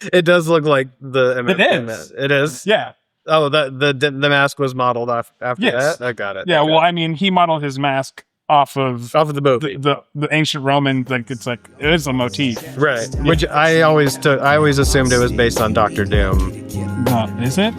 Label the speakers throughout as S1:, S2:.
S1: It does look like the.
S2: It is.
S1: It is.
S2: Yeah.
S1: Oh, the mask was modeled after
S2: Yes.
S1: that. I got it.
S2: Yeah.
S1: Okay.
S2: Well, I mean, he modeled his mask off of
S1: the movie,
S2: the ancient Roman. Like it is a motif,
S1: right? Yeah. Which I always assumed it was based on Doctor Doom.
S2: Is it?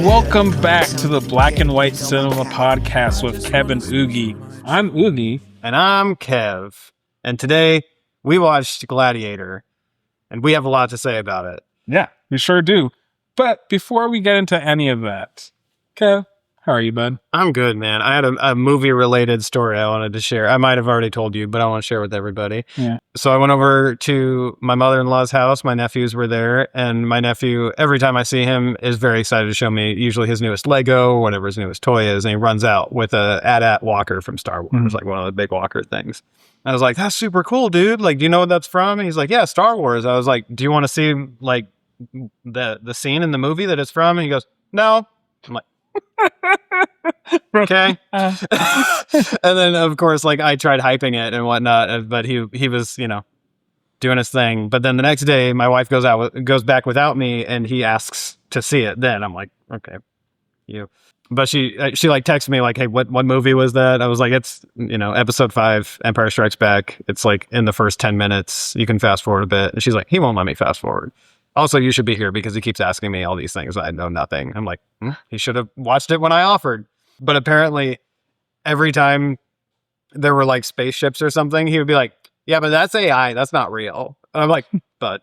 S2: Welcome back to the Black and White Cinema Podcast with Kev and Ugie. I'm Ugie.
S1: And I'm Kev. And today we watched Gladiator. And we have a lot to say about it.
S2: Yeah, we sure do. But before we get into any of that, Kev, how are you, bud?
S1: I'm good, man. I had a movie-related story I wanted to share. I might have already told you, but I want to share with everybody.
S2: Yeah.
S1: So I went over to my mother-in-law's house. My nephews were there, and my nephew, every time I see him, is very excited to show me usually his newest Lego or whatever his newest toy is, and he runs out with a AT-AT walker from Star Wars, like one of the big walker things. I was like, that's super cool, dude. Like, do you know what that's from? And he's like, yeah, Star Wars. I was like, do you want to see, like, the scene in the movie that it's from? And he goes, no. I'm like, okay. And then of course, like, I tried hyping it and whatnot, but he was, doing his thing. But then the next day my wife goes back without me, and he asks to see it. Then I'm like, okay, but she like texted me like, hey, what movie was that? I was like, it's episode 5, Empire Strikes Back. It's like in the first 10 minutes, you can fast forward a bit. And she's like, he won't let me fast forward. Also, you should be here because he keeps asking me all these things. I know nothing. I'm like, he should have watched it when I offered. But apparently, every time there were like spaceships or something, he would be like, yeah, but that's AI. That's not real. And I'm like, but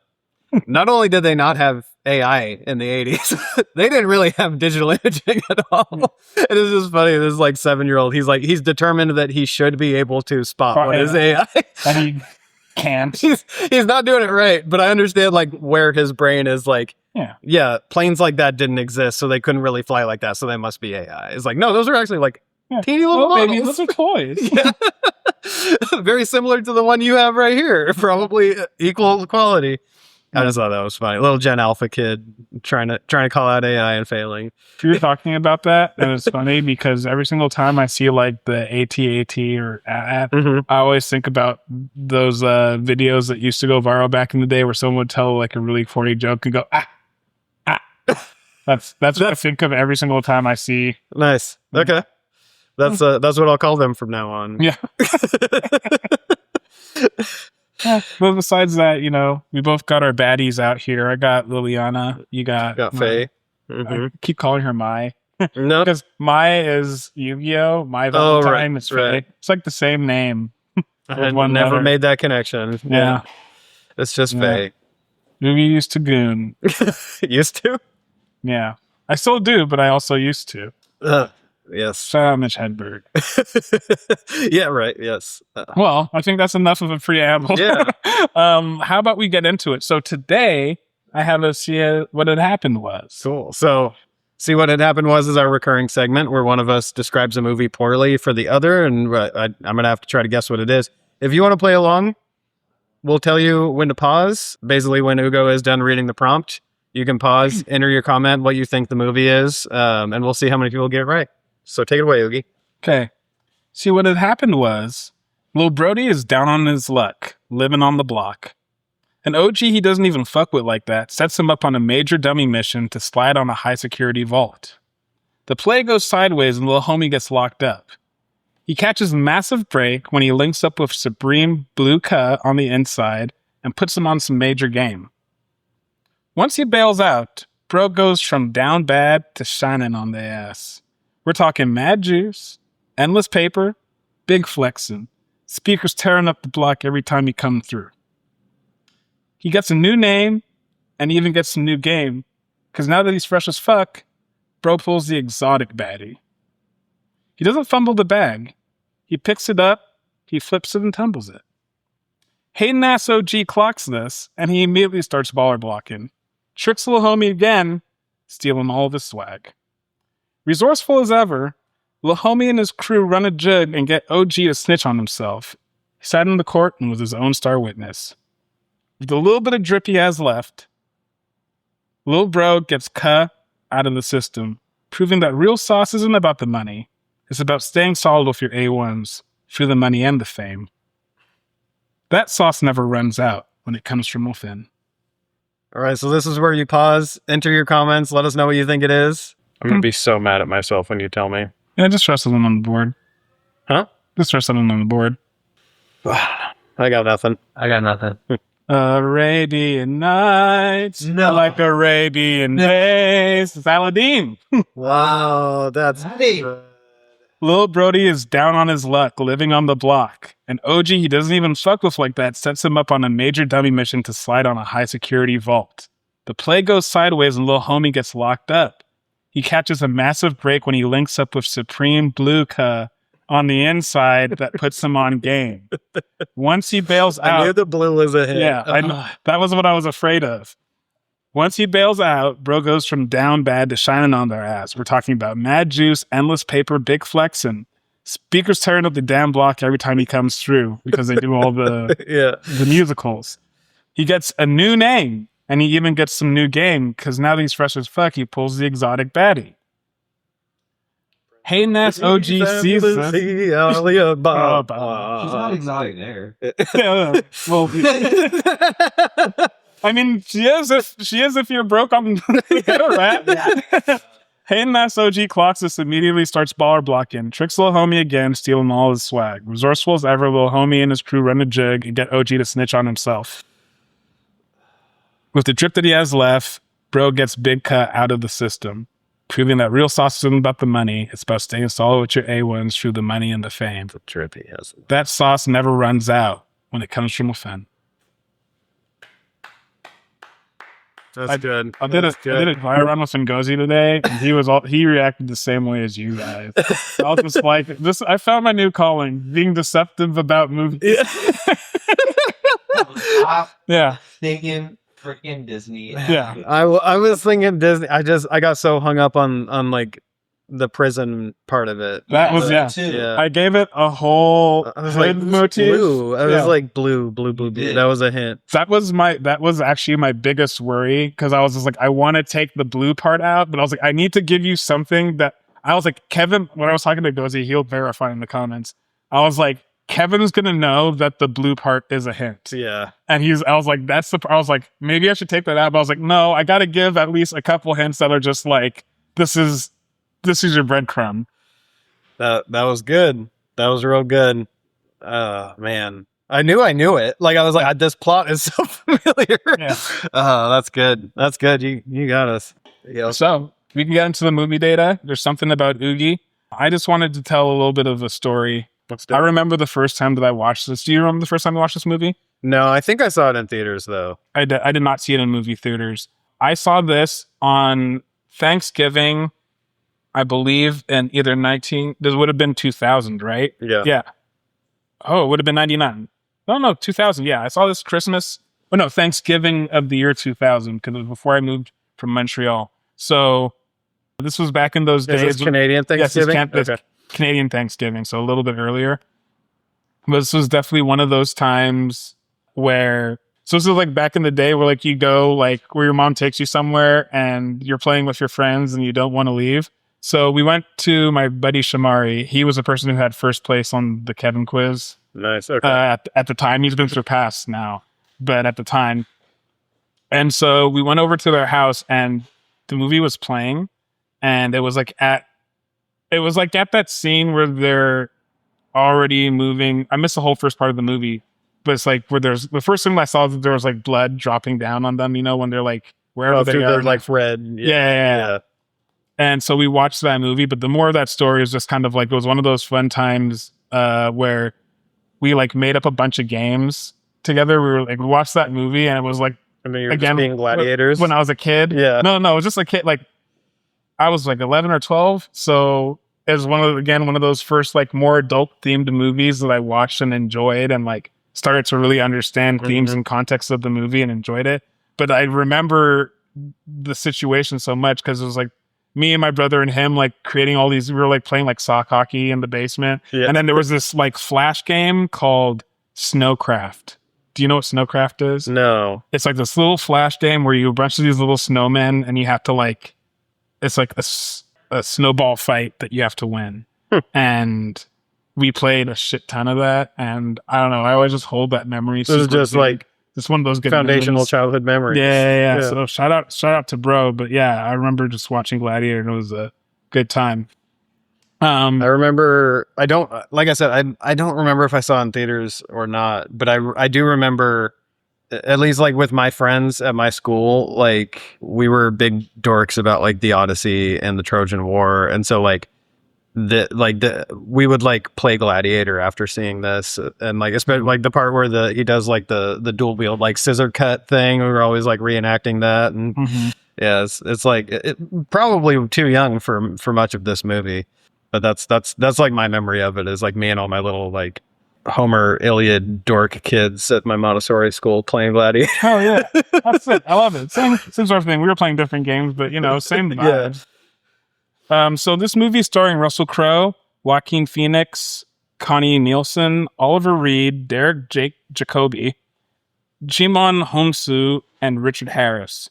S1: not only did they not have AI in the 80s, they didn't really have digital imaging at all. It is just funny. This like 7-year-old, he's determined that he should be able to spot what is AI.
S2: And he can't.
S1: He's not doing it right, but I understand like where his brain is like, yeah, planes like that didn't exist, so they couldn't really fly like that, so they must be AI. It's like, no, those are actually like teeny little models.
S2: Baby, those are toys.
S1: Yeah. Very similar to the one you have right here, probably equal quality. I just thought that was funny. Little Gen Alpha kid trying to call out AI and failing.
S2: You were talking about that, and it's funny because every single time I see like the AT-AT or AT, I always think about those videos that used to go viral back in the day where someone would tell like a really corny joke and go, ah. That's what I think of every single time I see.
S1: Nice. Okay. That's what I'll call them from now on.
S2: Yeah. But besides that, we both got our baddies out here. I got Liliana. You got
S1: Faye.
S2: I keep calling her Mai.
S1: No,
S2: because Mai is Yu-Gi-Oh. Mai Valentine is Faye. Right. It's like the same name.
S1: I never made that connection.
S2: Yeah.
S1: It's just Faye.
S2: Ugie used to goon.
S1: Used to?
S2: Yeah. I still do, but I also used to.
S1: Yes.
S2: Shout out Mitch Hedberg.
S1: Yeah, right. Yes.
S2: Well, I think that's enough of a preamble.
S1: Yeah.
S2: How about we get into it? So today, I have a See What Had Happened Was.
S1: Cool. So, See What Had Happened Was is our recurring segment where one of us describes a movie poorly for the other, and I'm going to have to try to guess what it is. If you want to play along, we'll tell you when to pause. Basically, when Ugo is done reading the prompt, you can pause, enter your comment, what you think the movie is, and we'll see how many people get it right. So take it away, Ugie.
S2: Okay. See, what had happened was, Lil Brody is down on his luck, living on the block. An OG he doesn't even fuck with like that sets him up on a major dummy mission to slide on a high-security vault. The play goes sideways and Lil Homie gets locked up. He catches a massive break when he links up with Supreme Blue Ka on the inside and puts him on some major game. Once he bails out, bro goes from down bad to shining on the ass. We're talking mad juice, endless paper, big flexing, speakers tearing up the block every time he comes through. He gets a new name and even gets a new game, because now that he's fresh as fuck, bro pulls the exotic baddie. He doesn't fumble the bag. He picks it up, he flips it and tumbles it. Hayden ass OG clocks this, and he immediately starts baller blocking. Tricks Lil Homie again, stealing all of his swag. Resourceful as ever, Lil Homie and his crew run a jig and get OG to snitch on himself. He sat in the court and was his own star witness. With the little bit of drip he has left, Lil Bro gets cut out of the system proving that real sauce isn't about the money. It's about staying solid with your A1s through the money and the fame. That sauce never runs out when it comes from within.
S1: All right, so this is where you pause, enter your comments, let us know what you think it is. I'm going to be so mad at myself when you tell me.
S2: Yeah, just trust someone on the board.
S1: Huh?
S2: Just trust someone on the board.
S1: I got nothing.
S3: I got nothing.
S2: Arabian Nights.
S3: No.
S2: Like Arabian Days. It's Aladdin.
S1: Wow, that's
S3: Daddy.
S2: Lil Brody is down on his luck, living on the block. And OG, he doesn't even fuck with like that, sets him up on a major dummy mission to slide on a high-security vault. The play goes sideways and Lil Homie gets locked up. He catches a massive break when he links up with Supreme Blue Ka on the inside that puts him on game. Once he bails out...
S1: I knew the blue was a hit.
S2: Yeah, I know. That was what I was afraid of. Once he bails out, bro goes from down bad to shining on their ass. We're talking about mad juice, endless paper, big flexing. Speakers tearing up the damn block every time he comes through because they do all the the musicals. He gets a new name, and he even gets some new game because now that he's fresh as fuck, he pulls the exotic baddie. Hey, Nass OG sees this.
S3: She's not exotic there.
S2: Well, I mean, she is if you're broke on the rap. Hey, Nass OG clocks this, immediately starts baller blocking. Tricks Lil Homie again, stealing all his swag. Resourceful as ever, Lil Homie and his crew run a jig and get OG to snitch on himself. With the drip that he has left, bro gets big cut out of the system, proving that real sauce isn't about the money. It's about staying solid with your A1s through the money and the fame.
S1: The drip he has.
S2: That sauce never runs out when it comes from within.
S1: That's good.
S2: I did a dry run with Ngozi today, and he reacted the same way as you guys. I was just like, this. I found my new calling: being deceptive about movies. Yeah.
S3: Thinking freaking Disney.
S2: Yeah.
S1: I was thinking Disney. I got so hung up on like the prison part of it.
S2: That was
S3: too.
S1: Yeah.
S2: I gave it a whole
S1: I was like
S2: motif.
S1: blue. I was
S2: Yeah.
S1: like blue. That was a hint.
S2: That was actually my biggest worry because I was just like, I want to take the blue part out, but I was like, I need to give you something that I was like, Kevin, when I was talking to Gozi, he'll verify in the comments. I was like, Kevin's gonna know that the blue part is a hint.
S1: Yeah.
S2: And I was like, I was like, maybe I should take that out, but I was like, no, I gotta give at least a couple hints that are just like, this is your breadcrumb.
S1: That was good. That was real good. Man. I knew it. Like I was like, this plot is so familiar.
S2: Yeah.
S1: That's good. That's good. You got us. Yeah.
S2: So we can get into the movie data. There's something about Ugie. I just wanted to tell a little bit of a story. I remember the first time that I watched this. Do you remember the first time you watched this movie?
S1: No, I think I saw it in theaters though.
S2: I did not see it in movie theaters. I saw this on Thanksgiving, I believe, in either this would have been 2000, right?
S1: Yeah.
S2: Yeah. Oh, it would have been 99. No, 2000. Yeah, I saw this Christmas. Oh no, Thanksgiving of the year 2000, because it was before I moved from Montreal. So this was back in those days.
S1: Is this Canadian Thanksgiving?
S2: Yes, it's Canadian Thanksgiving, so a little bit earlier. But this was definitely one of those times where, so this is like back in the day where like you go like where your mom takes you somewhere and you're playing with your friends and you don't want to leave. So we went to my buddy Shamari. He was the person who had first place on the Kevin quiz.
S1: Nice. Okay.
S2: At the time, he's been surpassed now, but at the time. And so we went over to their house and the movie was playing, and it was like at that scene where they're already moving. I missed the whole first part of the movie, but it's like where there's the first thing I saw that there was like blood dropping down on them, when they're like wherever they are.
S1: Like red.
S2: Yeah. And so we watched that movie, but the more of that story is just kind of like, it was one of those fun times where we like made up a bunch of games together. We watched that movie and it was like,
S1: and then you're again, just being gladiators
S2: when I was a kid.
S1: Yeah.
S2: No, it was just a kid. Like I was like 11 or 12. So it was one of those first like more adult themed movies that I watched and enjoyed and like started to really understand themes and context of the movie and enjoyed it. But I remember the situation so much because it was like me and my brother and him like creating all these, we were like playing like sock hockey in the basement. Yeah. And then there was this like flash game called Snowcraft. Do you know what Snowcraft is?
S1: No.
S2: It's like this little flash game where you have a bunch of these little snowmen and you have to like, it's like a snowball fight that you have to win. And we played a shit ton of that. And I don't know, I always just hold that memory.
S1: This is just like
S2: it's one of those good
S1: foundational
S2: memories.
S1: childhood memories.
S2: Yeah. So shout out to bro. But yeah, I remember just watching Gladiator and it was a good time.
S1: I remember, I don't remember if I saw it in theaters or not, but I do remember, at least like with my friends at my school, like we were big dorks about like the Odyssey and the Trojan War. And so like we would like play Gladiator after seeing this, and like especially like the part where he does like the dual wield like scissor cut thing. We were always like reenacting that. And yeah, it's like probably too young for much of this movie. But that's like my memory of it, is like me and all my little like Homer Iliad dork kids at my Montessori school playing Gladiator.
S2: Oh yeah, that's it. I love it. Same sort of thing. We were playing different games, but same vibe. So this movie starring Russell Crowe, Joaquin Phoenix, Connie Nielsen, Oliver Reed, Derek Jacobi, Jimon Honsu, and Richard Harris.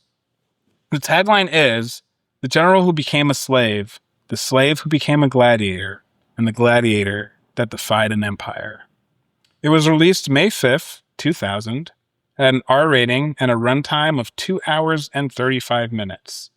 S2: The tagline is "The general who became a slave, the slave who became a gladiator, and the gladiator that defied an empire." It was released May 5th, 2000, at an R rating and a runtime of 2 hours and 35 minutes.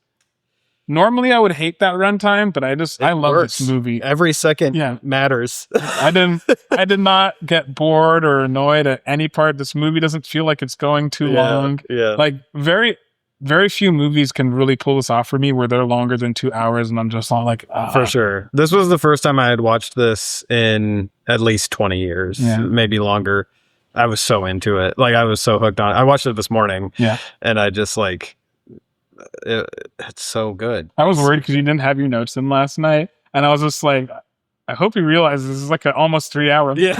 S2: Normally, I would hate that runtime, but I love this movie.
S1: Every second matters.
S2: I did not get bored or annoyed at any part. This movie doesn't feel like it's going too long.
S1: Yeah.
S2: Like very, very few movies can really pull this off for me where they're longer than 2 hours, and I'm just all like,
S1: For sure. This was the first time I had watched this in at least 20 years, maybe longer. I was so into it. Like I was so hooked on it. I watched it this morning. Yeah. And I just like, it's so good.
S2: I was worried because you didn't have your notes in last night, and I was just like, I hope he realizes this is like an almost 3 hour.
S1: Yeah,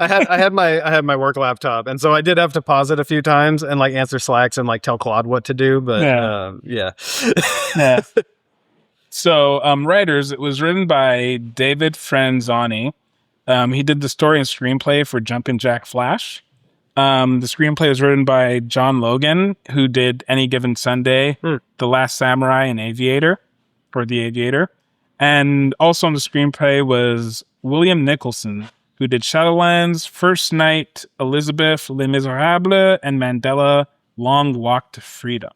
S1: I had my work laptop, and so I did have to pause it a few times and like answer Slacks and like tell Claude what to do. But yeah.
S2: So writers, it was written by David Franzoni. He did the story and screenplay for Jumpin' Jack Flash. The screenplay was written by John Logan, who did Any Given Sunday, The Last Samurai, and The Aviator. And also on the screenplay was William Nicholson, who did Shadowlands, First Night, Elizabeth, Les Miserables, and Mandela, Long Walk to Freedom.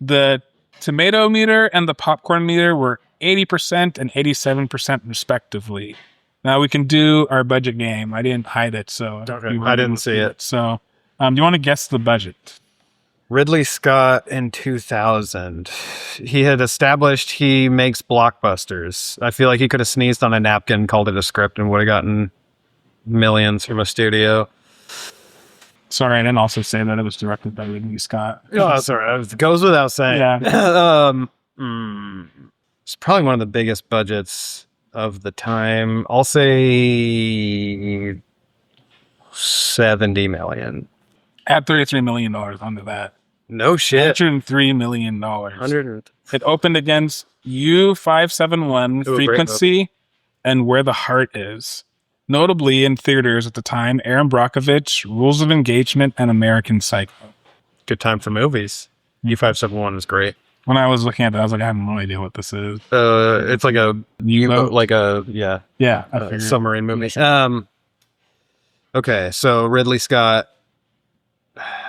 S2: The tomato meter and the popcorn meter were 80% and 87% respectively. Now we can do our budget game. I didn't hide it, so
S1: I didn't see it.
S2: So do you want to guess the budget?
S1: Ridley Scott in 2000. He had established he makes blockbusters. I feel like he could have sneezed on a napkin, called it a script, and would have gotten millions from a studio.
S2: Sorry, I didn't also say that it was directed by Ridley Scott.
S1: Oh, sorry. It goes without saying.
S2: Yeah.
S1: It's probably one of the biggest budgets of the time. I'll say 70 million.
S2: Add $33 million onto that.
S1: No shit.
S2: $103 million. It opened against U571, Frequency, and Where the Heart Is. Notably in theaters at the time, Aaron Brockovich, Rules of Engagement, and American Psycho.
S1: Good time for movies. U571 is great.
S2: When I was looking at that, I was like, I have no idea what this is.
S1: It's like a submarine movie. Okay, so Ridley Scott.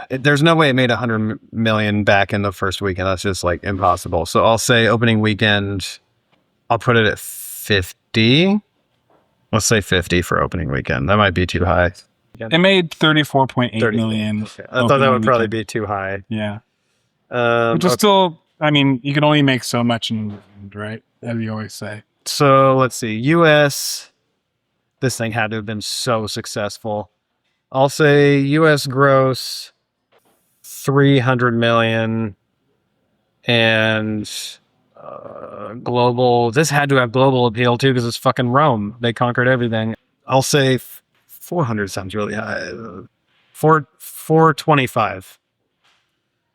S1: There's no way it made 100 million back in the first weekend. That's just like impossible. So I'll say opening weekend, I'll put it at 50. Let's say 50 for opening weekend. That might be too high.
S2: It made 34.8 million.
S1: Okay. I thought that would probably be too high.
S2: Yeah. Which is still, I mean, you can only make so much in England, right? As you always say.
S1: So let's see. US, this thing had to have been so successful. I'll say US gross 300 million, and global. This had to have global appeal too, because it's fucking Rome. They conquered everything. I'll say 400 sounds really high. 425.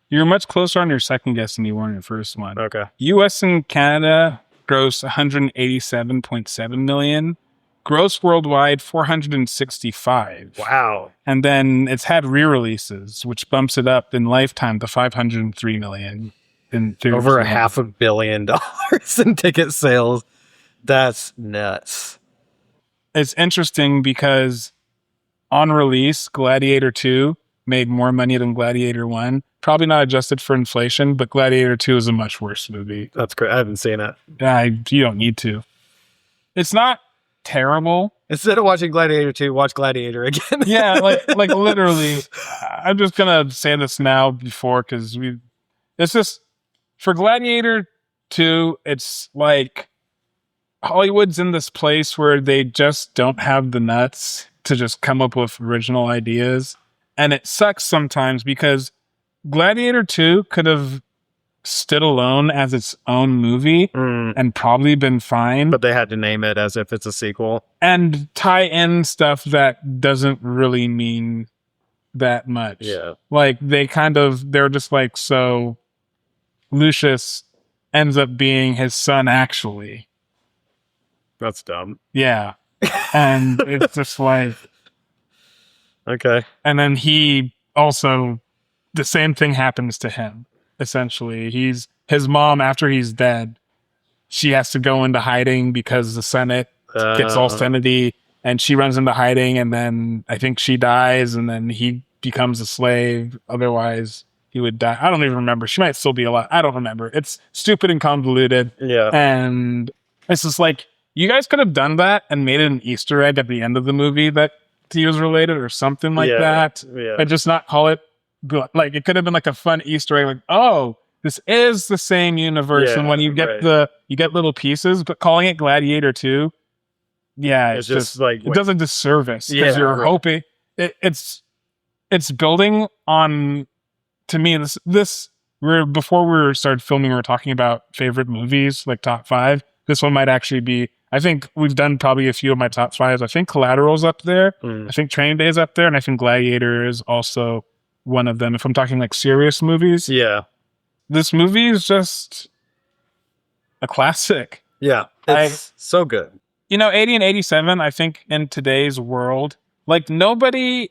S2: You're much closer on your second guess than you were on your first one.
S1: Okay.
S2: US and Canada gross 187.7 million. Gross worldwide 465.
S1: Wow.
S2: And then it's had re-releases, which bumps it up in lifetime to 503 million. in theaters
S1: Over
S2: alone.
S1: $500 million in ticket sales. That's nuts.
S2: It's interesting because on release, Gladiator 2 made more money than Gladiator 1. Probably not adjusted for inflation, but Gladiator 2 is a much worse movie.
S1: That's great. I haven't seen it.
S2: You don't need to. It's not terrible.
S1: Instead of watching Gladiator 2, watch Gladiator again.
S2: Yeah, like literally. I'm just gonna say this now before because it's just for Gladiator 2. It's like Hollywood's in this place where they just don't have the nuts to just come up with original ideas, and it sucks sometimes because Gladiator 2 could have stood alone as its own movie and probably been fine,
S1: But they had to name it as if it's a sequel.
S2: and tie in stuff that doesn't really mean that much.
S1: Yeah.
S2: Like they're just like, so Lucius ends up being his son actually.
S1: That's dumb.
S2: Yeah. And it's just like,
S1: Okay.
S2: and then he also, the same thing happens to him. Essentially, his mom, after he's dead, she has to go into hiding because the Senate gets all Senate-y, and she runs into hiding, and then I think she dies, and then he becomes a slave. Otherwise, he would die. I don't even remember. She might still be alive. I don't remember. It's stupid and convoluted.
S1: Yeah.
S2: And it's just like, you guys could have done that and made it an Easter egg at the end of the movie that he was related or something like that.
S1: Yeah.
S2: And just not call it, like, it could have been like a fun Easter egg, like, oh, this is the same universe.
S1: Yeah,
S2: and when you get you get little pieces, but calling it Gladiator 2, yeah, it's just like, it does a disservice because you're hoping it's building on, to me, this before we started filming, we were talking about favorite movies, like top 5. This one might actually be, I think we've done probably a few of my top 5s. I think Collateral's up there. I think Training Day is up there. And I think Gladiator is also one of them. If I'm talking like serious movies.
S1: Yeah.
S2: This movie is just a classic.
S1: Yeah. It's so good.
S2: 80 and 87, I think in today's world, like nobody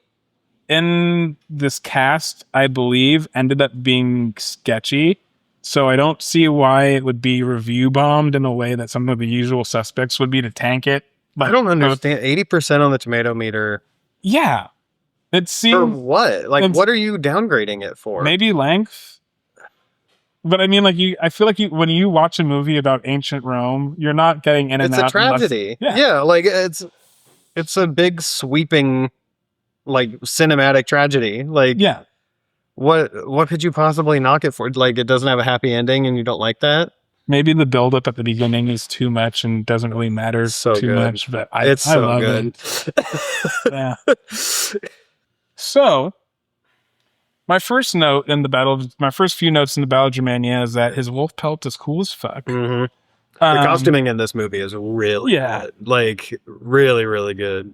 S2: in this cast, I believe, ended up being sketchy. So I don't see why it would be review bombed in a way that some of the usual suspects would be to tank it.
S1: But I don't understand. 80% on the tomato meter.
S2: Yeah. It seems,
S1: for what? Like, what are you downgrading it for?
S2: Maybe length. But I mean, like, I feel like when you watch a movie about ancient Rome, you're not getting in and out.
S1: It's a tragedy. Yeah, like it's a big sweeping, like, cinematic tragedy. Like,
S2: yeah.
S1: What could you possibly knock it for? Like, it doesn't have a happy ending and you don't like that?
S2: Maybe the buildup at the beginning is too much and doesn't really matter too much. But I
S1: so
S2: love
S1: good.
S2: It. Yeah. So, my first few notes in the Battle of Germania is that his wolf pelt is cool as fuck.
S1: Mm-hmm. The costuming in this movie is really good. Like, really, really good.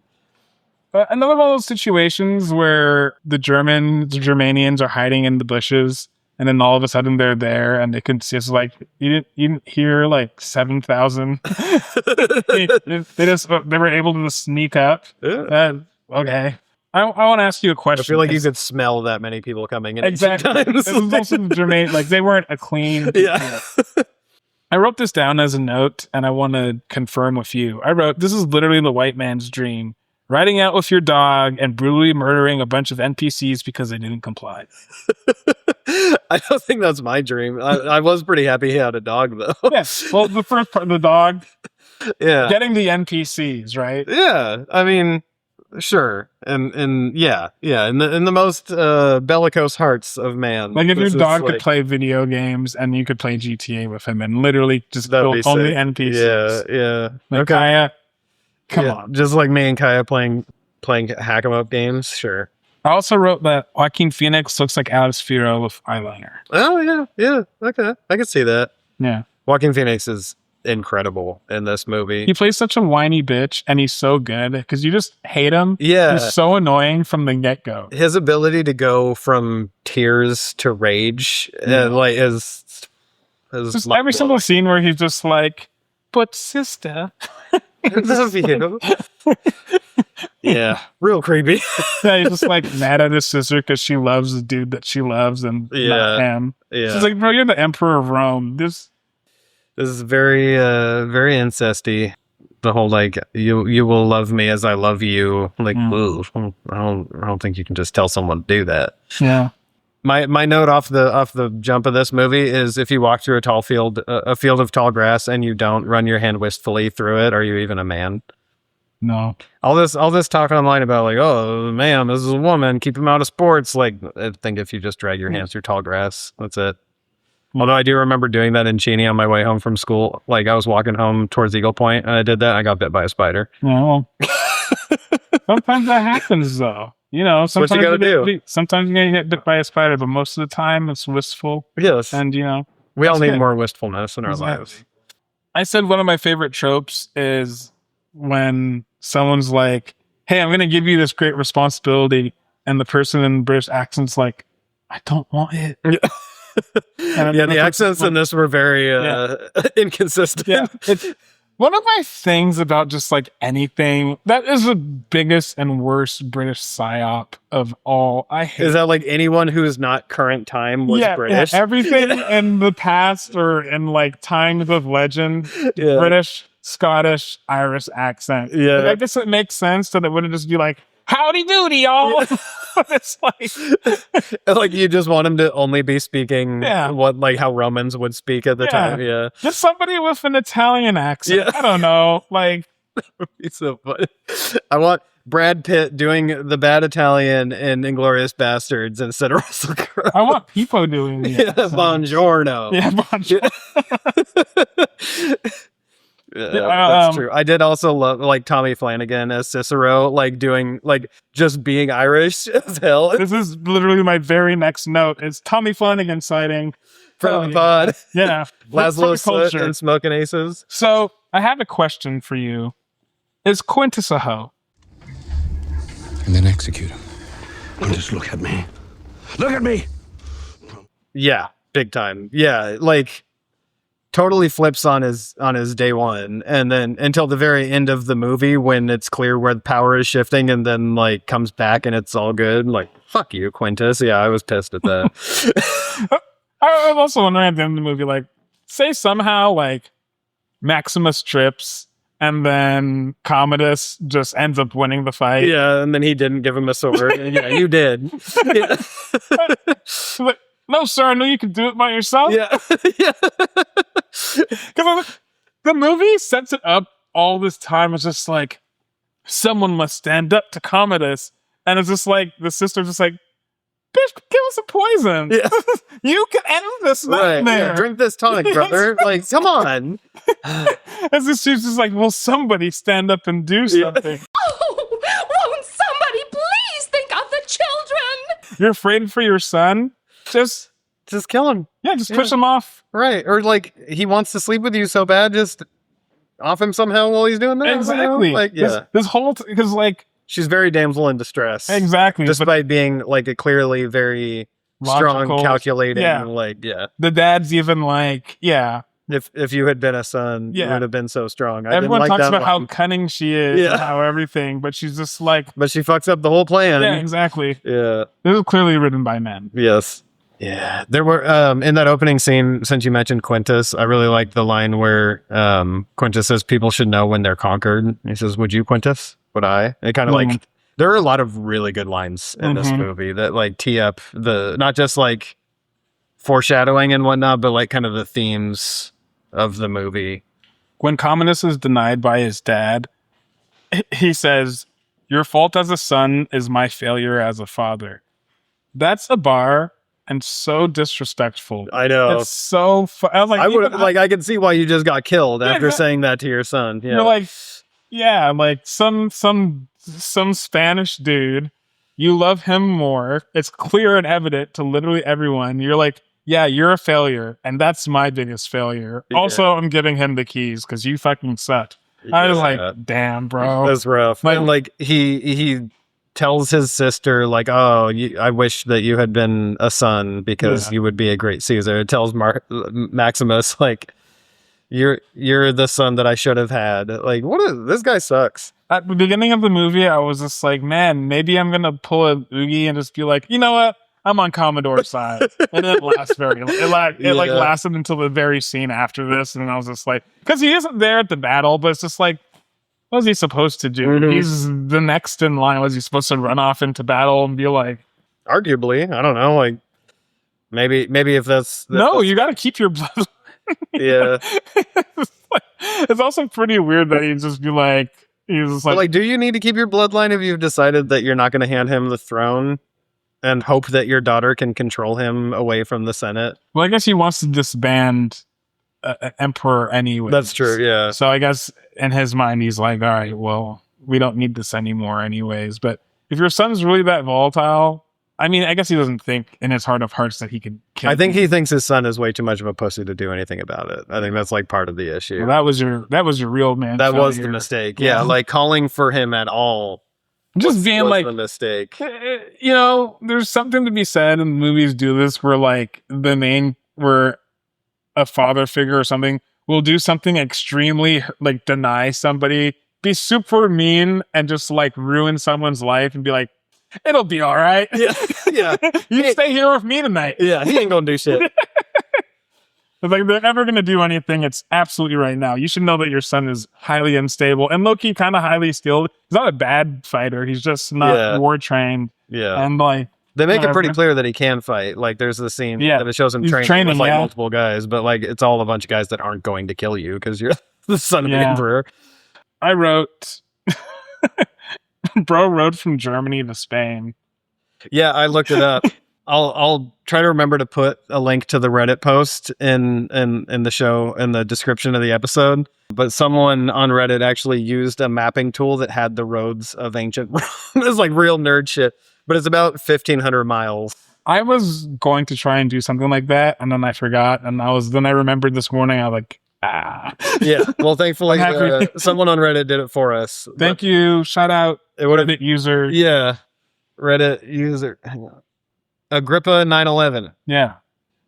S2: Another one of those situations where the Germanians are hiding in the bushes, and then all of a sudden they're there, and they can see us. Like, you didn't hear like 7,000. they were able to just sneak up.
S1: Yeah.
S2: Okay. I want to ask you a question.
S1: I feel like you could smell that many people coming in.
S2: Exactly. Germanian, like, they weren't a clean.
S1: Yeah.
S2: I wrote this down as a note, and I want to confirm with you. I wrote, this is literally the white man's dream. Riding out with your dog and brutally murdering a bunch of NPCs because they didn't comply.
S1: I don't think that's my dream. I was pretty happy he had a dog, though.
S2: Yes. Well, the first part, the dog.
S1: Yeah.
S2: Getting the NPCs, right?
S1: Yeah. I mean, sure. And yeah. In the most bellicose hearts of man.
S2: Like, if your dog could play video games and you could play GTA with him and literally just kill only NPCs.
S1: Yeah.
S2: Like,
S1: okay.
S2: Kaya, come on.
S1: Just like me and Kaya playing hack 'em up games. Sure.
S2: I also wrote that Joaquin Phoenix looks like Alex Firo with eyeliner.
S1: Oh, yeah. Okay. I can see that.
S2: Yeah.
S1: Joaquin Phoenix is incredible in this movie.
S2: He plays such a whiny bitch, and he's so good because you just hate him.
S1: Yeah.
S2: He's so annoying from the get-go.
S1: His ability to go from tears to rage like is
S2: just every single scene where he's just like, but sister.
S1: Love you. Yeah, real creepy.
S2: Yeah, he's just like mad at his sister because she loves the dude that she loves and not him.
S1: Yeah.
S2: She's like, bro, you're the emperor of Rome. This
S1: is very very incesty. The whole like you will love me as I love you. Like, ooh, I don't think you can just tell someone to do that.
S2: Yeah.
S1: My note off the jump of this movie is if you walk through a field of tall grass and you don't run your hand wistfully through it, are you even a man?
S2: No.
S1: All this talk online about like, oh man, this is a woman, keep him out of sports. Like, I think if you just drag your hands through tall grass, that's it. Although I do remember doing that in Cheney on my way home from school. Like I was walking home towards Eagle Point and I did that and I got bit by a spider.
S2: Yeah, well, sometimes that happens though. You know, sometimes
S1: what you gotta do.
S2: Sometimes you get bit by a spider, but most of the time it's wistful.
S1: Yes.
S2: And you know,
S1: we all need more wistfulness in our lives.
S2: I said one of my favorite tropes is when someone's like, hey, I'm going to give you this great responsibility. And the person in British accent's like, I don't want it.
S1: Yeah, the accents in this were very inconsistent.
S2: Yeah. It's one of my things about just like anything that is the biggest and worst British psyop of all. I hate
S1: is that like anyone who is not current time was British.
S2: Yeah, everything in the past or in like times of legend, British, Scottish, Irish accent.
S1: Yeah,
S2: like, I guess it makes sense that it wouldn't just be like, howdy doody, y'all. It's
S1: like you just want him to only be speaking what like how Romans would speak at the time. Yeah,
S2: just somebody with an Italian accent.
S1: Yeah.
S2: I don't know. Like,
S1: that would be so funny. I want Brad Pitt doing the bad Italian in Inglourious Bastards instead of Russell Crowe.
S2: I want Pipo doing the accent.
S1: Buongiorno.
S2: Yeah, buongiorno.
S1: That's true. I did also love like Tommy Flanagan as Cicero, like doing like just being Irish as hell.
S2: This is literally my very next note. It's Tommy Flanagan sighting
S1: from the pod.
S2: Yeah,
S1: Laszlo Soot and Smoking Aces.
S2: So I have a question for you: is Quintus a hoe?
S4: And then execute him. Quintus, look at me. Look at me.
S1: Yeah, big time. Yeah, like. Totally flips on his day one, and then until the very end of the movie when it's clear where the power is shifting, and then like comes back and it's all good. Like, fuck you, Quintus. Yeah, I was pissed at that.
S2: I was also wondering at the end of the movie, like, say somehow like Maximus trips and then Commodus just ends up winning the fight.
S1: Yeah, and then he didn't give him a sword. And yeah, you did. Yeah.
S2: Like, no, sir, I knew you could do it by yourself.
S1: Yeah. Yeah.
S2: Because the movie sets it up all this time. It's just like, someone must stand up to Commodus. And it's just like, the sister's just like, bitch, give us a poison.
S1: Yeah.
S2: You can end this nightmare.
S1: Yeah, drink this tonic, brother. Like, come on.
S2: As this she's just like, will somebody stand up and do something?
S5: Oh, won't somebody please think of the children?
S2: You're afraid for your son? Just
S1: kill him.
S2: Yeah, just push him off.
S1: Right. Or like he wants to sleep with you so bad, just off him somehow while he's doing that.
S2: Exactly.
S1: You know? Like, yeah.
S2: This whole because like
S1: she's very damsel in distress.
S2: Exactly.
S1: Despite being like a clearly very
S2: logical,
S1: strong, calculating,
S2: The dad's even like,
S1: If you had been a son, you would have been so strong.
S2: Everyone talks about how cunning she is and how everything, but she's just like,
S1: but she fucks up the whole plan.
S2: Yeah, exactly.
S1: Yeah.
S2: This is clearly written by men.
S1: Yes. Yeah, there were in that opening scene. Since you mentioned Quintus, I really like the line where Quintus says, "People should know when they're conquered." He says, "Would you, Quintus? Would I?" It kind of like there are a lot of really good lines in this movie that like tee up the not just like foreshadowing and whatnot, but like kind of the themes of the movie.
S2: When Commodus is denied by his dad, he says, "Your fault as a son is my failure as a father." That's a bar. And so disrespectful.
S1: I know.
S2: It's so I was like,
S1: I would like. I can see why you just got killed after saying that to your son. Yeah.
S2: You're like, like some Spanish dude. You love him more. It's clear and evident to literally everyone. You're like, yeah, you're a failure, and that's my biggest failure. Yeah. Also, I'm giving him the keys because you fucking suck. Yeah. I was like, damn, bro,
S1: that's rough. And like he tells his sister like, "Oh, I wish that you had been a son because you would be a great Caesar." It tells Maximus like, You're the son that I should have had. Like, this guy sucks.
S2: At the beginning of the movie, I was just like, man, maybe I'm gonna pull a Ugie and just be like, you know what? I'm on Commodore's side. And it lasts lasted until the very scene after this, and I was just like, because he isn't there at the battle, but it's just like, what was he supposed to do?
S1: Mhm.
S2: He's the next in line. Was he supposed to run off into battle and be like,
S1: Arguably, I don't know. Like, maybe if that's
S2: no, you got to keep your blood.
S1: yeah.
S2: It's also pretty weird that he's just
S1: But like, do you need to keep your bloodline if you've decided that you're not going to hand him the throne and hope that your daughter can control him away from the Senate?
S2: well, I guess he wants to disband emperor anyway.
S1: That's true. Yeah.
S2: So I guess in his mind, he's like, all right, well, we don't need this anymore anyways. But if your son's really that volatile, I mean, I guess he doesn't think in his heart of hearts that he could kill
S1: I think
S2: him.
S1: he thinks his son is way too much of a pussy to do anything about it. I think that's like part of the issue.
S2: Well, that was your real man.
S1: That was the
S2: failure.
S1: mistake. Yeah, like calling for him at all.
S2: Just being
S1: was
S2: like,
S1: the mistake.
S2: you know, there's something to be said, and movies do this where like where a father figure or something will do something extremely like deny somebody, be super mean, and just like ruin someone's life and be like, it'll be all right.
S1: Yeah, yeah,
S2: You stay here with me tonight.
S1: yeah. He ain't gonna do shit.
S2: It's like, they're never going to do anything. It's absolutely right now. You should know that your son is highly unstable and low-key kind of highly skilled. He's not a bad fighter. He's just not war trained.
S1: Yeah.
S2: And like,
S1: They make it
S2: whatever.
S1: pretty clear that he can fight. Like, there's the scene
S2: Yeah.
S1: that it shows him
S2: He's
S1: training
S2: training,
S1: with like
S2: yeah.
S1: multiple guys, but like it's all a bunch of guys that aren't going to kill you because you're the son of the
S2: Yeah.
S1: emperor.
S2: I wrote, bro rode from Germany to Spain.
S1: Yeah, I looked it up. I'll try to remember to put a link to the Reddit post in the show in the description of the episode. But someone on Reddit actually used a mapping tool that had the roads of ancient Rome. It's like real nerd shit. But it's about 1,500 miles.
S2: I was going to try and do something like that, and then I forgot. And then I remembered this morning. I was like,
S1: Yeah. Well, thankfully,
S2: I'm happy.
S1: someone on Reddit did it for us.
S2: Thank you. Shout out
S1: It would have.
S2: Reddit user.
S1: Yeah. Reddit user. Hang on. Agrippa 911.
S2: Yeah.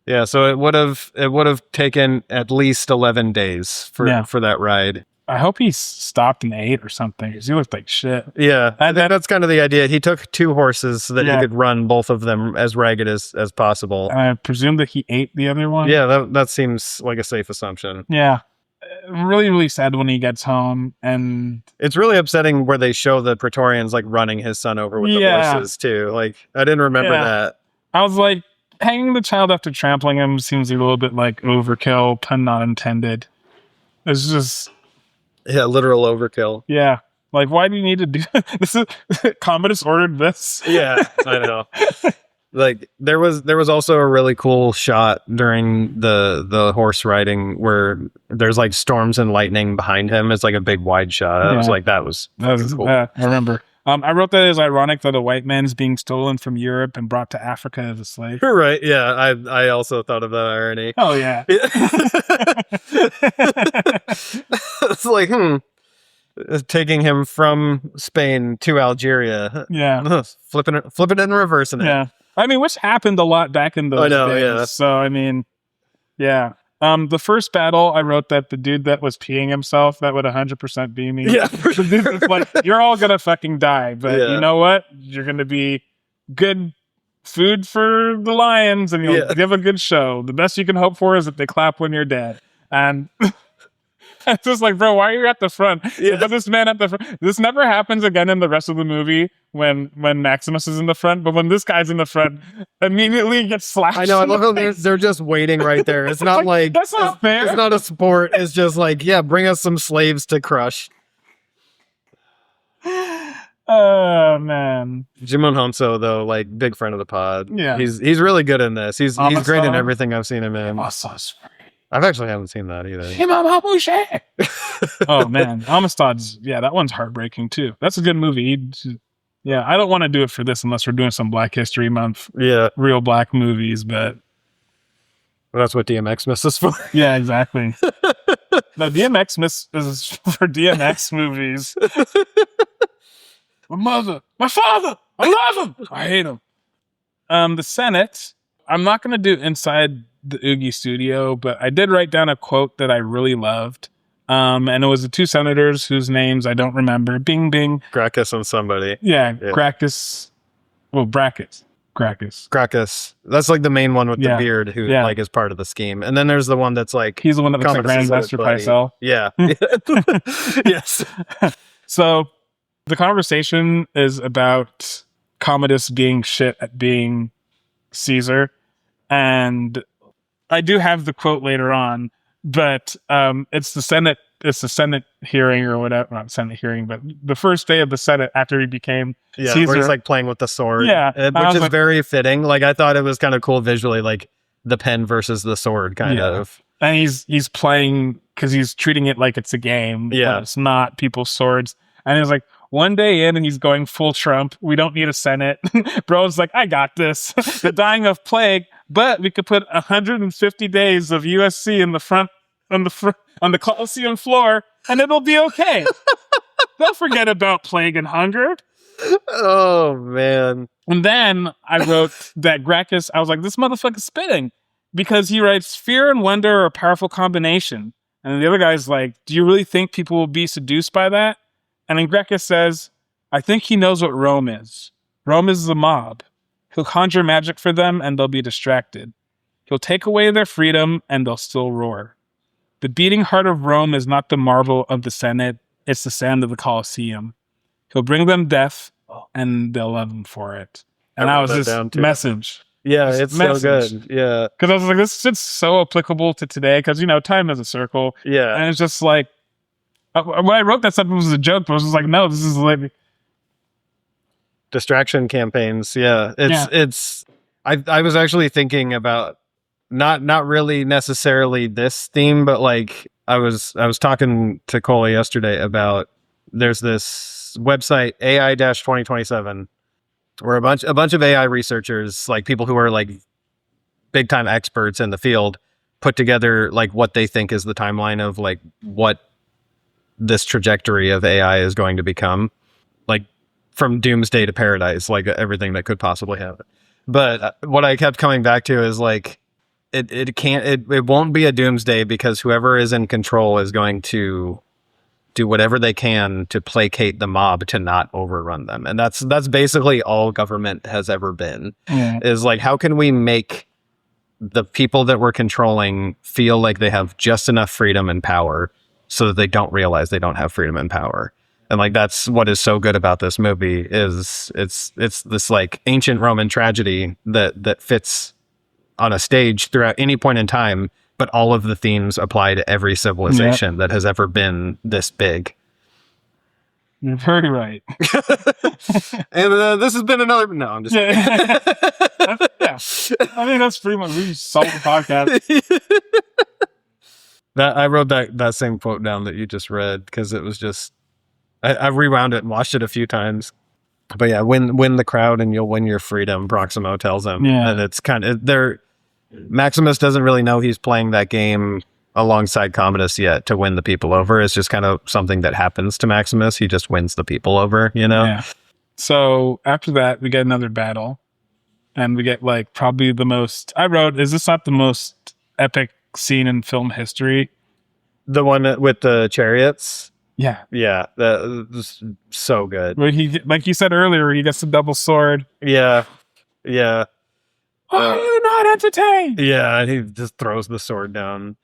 S1: Yeah. So it would have taken at least 11 days for that ride.
S2: I hope he stopped and ate or something, because he looked like shit.
S1: Yeah, I think that's kind of the idea. He took 2 horses so that he
S2: Yeah.
S1: could run both of them as ragged as possible.
S2: And I presume that he ate the other one.
S1: Yeah, that seems like a safe assumption.
S2: Yeah. Really, really sad when he gets home. And
S1: It's really upsetting where they show the Praetorians like running his son over with the
S2: Yeah.
S1: horses too. Like, I didn't remember
S2: Yeah.
S1: that.
S2: I was like, hanging the child after trampling him seems a little bit like overkill, pun not intended. It's just,
S1: Yeah, literal overkill.
S2: yeah. Like, why do you need to do this? Commodus ordered this.
S1: Yeah, I know. Like there was also a really cool shot during the horse riding where there's like storms and lightning behind him. It's like a big wide shot. I was
S2: Yeah.
S1: like, that was cool.
S2: I remember. I wrote that it was ironic that a white man is being stolen from Europe and brought to Africa as a slave.
S1: Right. Yeah. I also thought of that irony.
S2: Oh, yeah.
S1: It's like, taking him from Spain to Algeria.
S2: Yeah.
S1: Flipping it and reversing it.
S2: Yeah. I mean, which happened a lot back in those
S1: I know,
S2: days.
S1: yeah.
S2: So, I mean, yeah. The first battle, I wrote that the dude that was peeing himself, that would 100% be me.
S1: Yeah.
S2: The dude that's like, you're all gonna fucking die, but
S1: Yeah.
S2: you know what? You're gonna be good food for the lions, and you'll
S1: Yeah.
S2: give a good show. The best you can hope for is that they clap when you're dead. And it's just like, bro, why are you at the front?
S1: Yeah.
S2: But this man at the front. This never happens again in the rest of the movie when Maximus is in the front. But when this guy's in the front, immediately he gets slashed.
S1: I know. I
S2: in the
S1: love how
S2: face.
S1: they're just waiting right there. It's not like
S2: That's not fair.
S1: It's not a sport. It's just like, yeah, bring us some slaves to crush.
S2: Oh man.
S1: Jimon Honso, though, like big friend of the pod.
S2: Yeah.
S1: he's really good in this. He's great in
S2: Amistad.
S1: everything I've seen him in. I've actually haven't seen that either.
S2: Oh man, Amistad's that one's heartbreaking too. That's a good movie. Yeah, I don't want to do it for this unless we're doing some Black History Month,
S1: Yeah,
S2: real black movies. But
S1: that's what DMX misses for.
S2: yeah, exactly. No, DMX is for DMX movies. My mother, my father, I love him. I hate him. The Senate. I'm not going to do inside the Ugie studio, but I did write down a quote that I really loved. And it was the two senators whose names I don't remember. Bing, bing.
S1: Gracchus and somebody.
S2: Yeah,
S1: Yeah.
S2: Gracchus. Well, Brackus. Gracchus.
S1: Gracchus. That's like the main one with
S2: Yeah.
S1: the beard who
S2: Yeah.
S1: like is part of the scheme. And then there's the one that's like
S2: He's the one that looks like
S1: Commodus'
S2: Grandmaster
S1: buddy.
S2: Pycelle.
S1: Yeah. Yes.
S2: So the conversation is about Commodus being shit at being Caesar. And I do have the quote later on, but it's the Senate hearing or whatever, not Senate hearing, but the first day of the Senate after he became
S1: Yeah,
S2: Caesar.
S1: where he's like playing with the sword.
S2: Yeah,
S1: which is
S2: like,
S1: very fitting. Like I thought it was kind of cool visually, like the pen versus the sword kind of.
S2: And he's playing because he's treating it like it's a game.
S1: Yeah.
S2: But it's not people's swords. And he's like, one day in and he's going full Trump. We don't need a Senate. Bro's like, I got this. They're dying of plague, but we could put 150 days of USC in the front on the Coliseum floor and it'll be okay. Don't forget about plague and hunger.
S1: Oh man.
S2: And then I wrote that Gracchus, I was like, this motherfucker's spitting. Because he writes, fear and wonder are a powerful combination. And the other guy's like, do you really think people will be seduced by that? And then Gracchus says, I think he knows what Rome is. Rome is the mob. He'll conjure magic for them and they'll be distracted. He'll take away their freedom and they'll still roar. The beating heart of Rome is not the marble of the Senate, it's the sand of the Colosseum. He'll bring them death and they'll love him for it. And that was his message.
S1: Yeah,
S2: This
S1: it's
S2: message.
S1: so good. Yeah.
S2: Because I was like, this shit's so applicable to today because, you know, time is a circle.
S1: Yeah.
S2: And it's just like, when I wrote that stuff, it was a joke, but I was just like, no, this is like...
S1: Distraction campaigns. Yeah. I was actually thinking about not really necessarily this theme, but like I was talking to Cole yesterday about there's this website AI-2027 where a bunch of AI researchers, like people who are like big time experts in the field, put together like what they think is the timeline of like what this trajectory of AI is going to become, like from doomsday to paradise, like everything that could possibly happen. But what I kept coming back to is like it won't be a doomsday because whoever is in control is going to do whatever they can to placate the mob to not overrun them. And that's basically all government has ever been. Is like, how can we make the people that we're controlling feel like they have just enough freedom and power so that they don't realize they don't have freedom and power? And like, that's what is so good about this movie is it's this like ancient Roman tragedy that fits on a stage throughout any point in time, but all of the themes apply to every civilization that has ever been this big.
S2: You're very right.
S1: And this has been another... No, I'm just...
S2: Yeah. I mean, that's pretty much... We solved the podcast.
S1: I wrote that same quote down that you just read because it was just... I rewound it and watched it a few times. But yeah, win the crowd and you'll win your freedom, Proximo tells him.
S2: Yeah.
S1: And it's kind of... Maximus doesn't really know he's playing that game alongside Commodus yet to win the people over. It's just kind of something that happens to Maximus. He just wins the people over, you know?
S2: Yeah. So after that, we get another battle. And we get like probably the most... I wrote, is this not the most epic scene in film history?
S1: The one with the chariots?
S2: Yeah.
S1: Yeah, that was so good.
S2: Where he, like you said earlier, he gets the double sword.
S1: Yeah. Yeah.
S2: Are you not entertained?
S1: Yeah, and he just throws the sword down.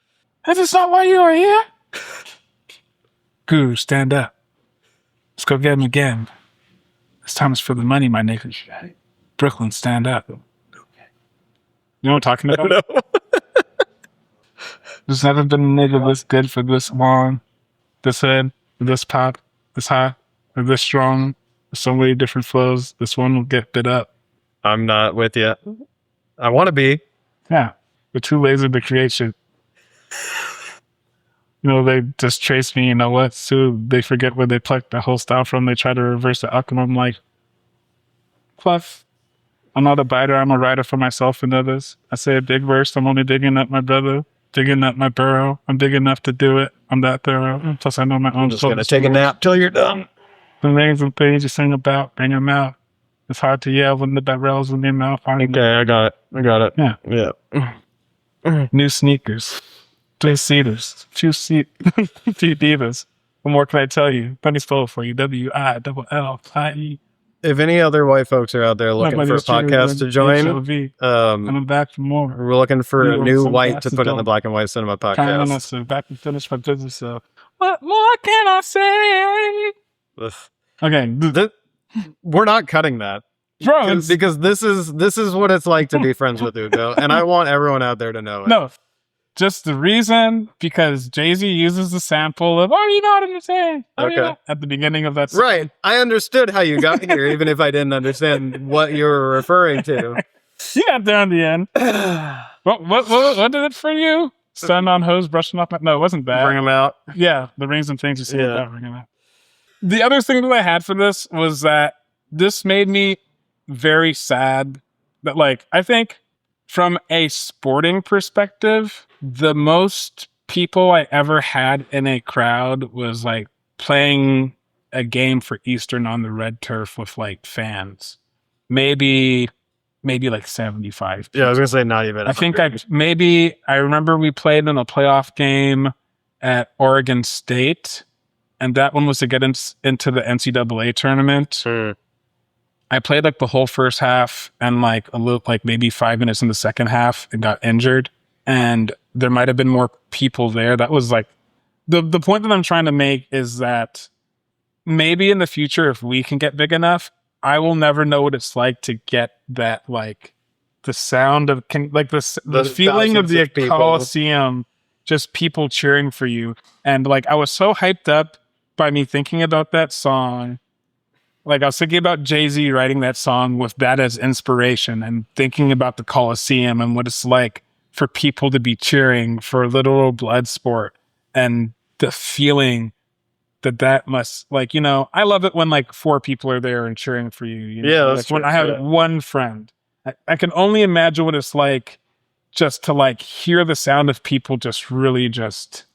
S2: Is this not why you are here? Goo, stand up. Let's go get him again. This time it's for the money, my nigga. Brooklyn, stand up. You know what I'm talking about?
S1: No.
S2: There's never been a nigga this good for this long, this head, this pop, this high, or this strong. There's so many different flows. This one will get bit up.
S1: I'm not with you. I want to be.
S2: Yeah. We're too lazy to create shit. You know, they just trace me, you know what? So they forget where they plucked the whole style from. They try to reverse the outcome. I'm like, Pluff, I'm not a biter. I'm a writer for myself and others. I say a big verse. I'm only digging up my brother, digging up my burrow. I'm big enough to do it. I'm that thorough. Plus, I know my own.
S1: I'm just going to take a nap till you're done.
S2: The names and things you sing about, bring them out. It's hard to yell when the barrel's in your mouth.
S1: Okay, I got it.
S2: Yeah.
S1: Yeah.
S2: New sneakers. 2-seaters. 2 divas. What more can I tell you? Let me spell it for you. WILLIE.
S1: If any other white folks are out there looking for a podcast to join,
S2: and I'm back for more.
S1: we're looking for a new white to put in the
S2: Don't
S1: Black and White Cinema
S2: Kind
S1: podcast.
S2: enough to back and finish my business. So, what more can I say?
S1: Ugh.
S2: Okay,
S1: We're not cutting that.
S2: bro. It's,
S1: Because this is what it's like to be friends with Ugo, and I want everyone out there to know it.
S2: no, just the reason because Jay-Z uses the sample of "Oh, you know what I'm saying?"
S1: Okay.
S2: At the beginning of that song.
S1: Right. I understood how you got here, even if I didn't understand what you were referring to.
S2: You got there in the end. What did it for you? Sun on hose brushing off my... No, it wasn't bad.
S1: Bring them out.
S2: Yeah, the rings and things you see
S1: Yeah.
S2: without bringing out. The other thing that I had for this was that this made me very sad that, like, I think from a sporting perspective, the most people I ever had in a crowd was like playing a game for Eastern on the red turf with like fans. Maybe like 75.
S1: Yeah, I was gonna say not even.
S2: I think I remember we played in a playoff game at Oregon State, and that one was to get into the NCAA tournament. I played like the whole first half and like a little, like maybe 5 minutes in the second half and got injured. And there might have been more people there. That was like the point that I'm trying to make is that maybe in the future, if we can get big enough, I will never know what it's like to get that, like the sound of like the feeling of the Coliseum, just people cheering for you. And like, I was so hyped up by me thinking about that song. Like I was thinking about Jay-Z writing that song with that as inspiration and thinking about the Coliseum and what it's like for people to be cheering for literal blood sport and the feeling that must, like, you know, I love it when like 4 people are there and cheering for you. You know?
S1: Yeah,
S2: Like when I have one friend, I can only imagine what it's like just to like hear the sound of people just really just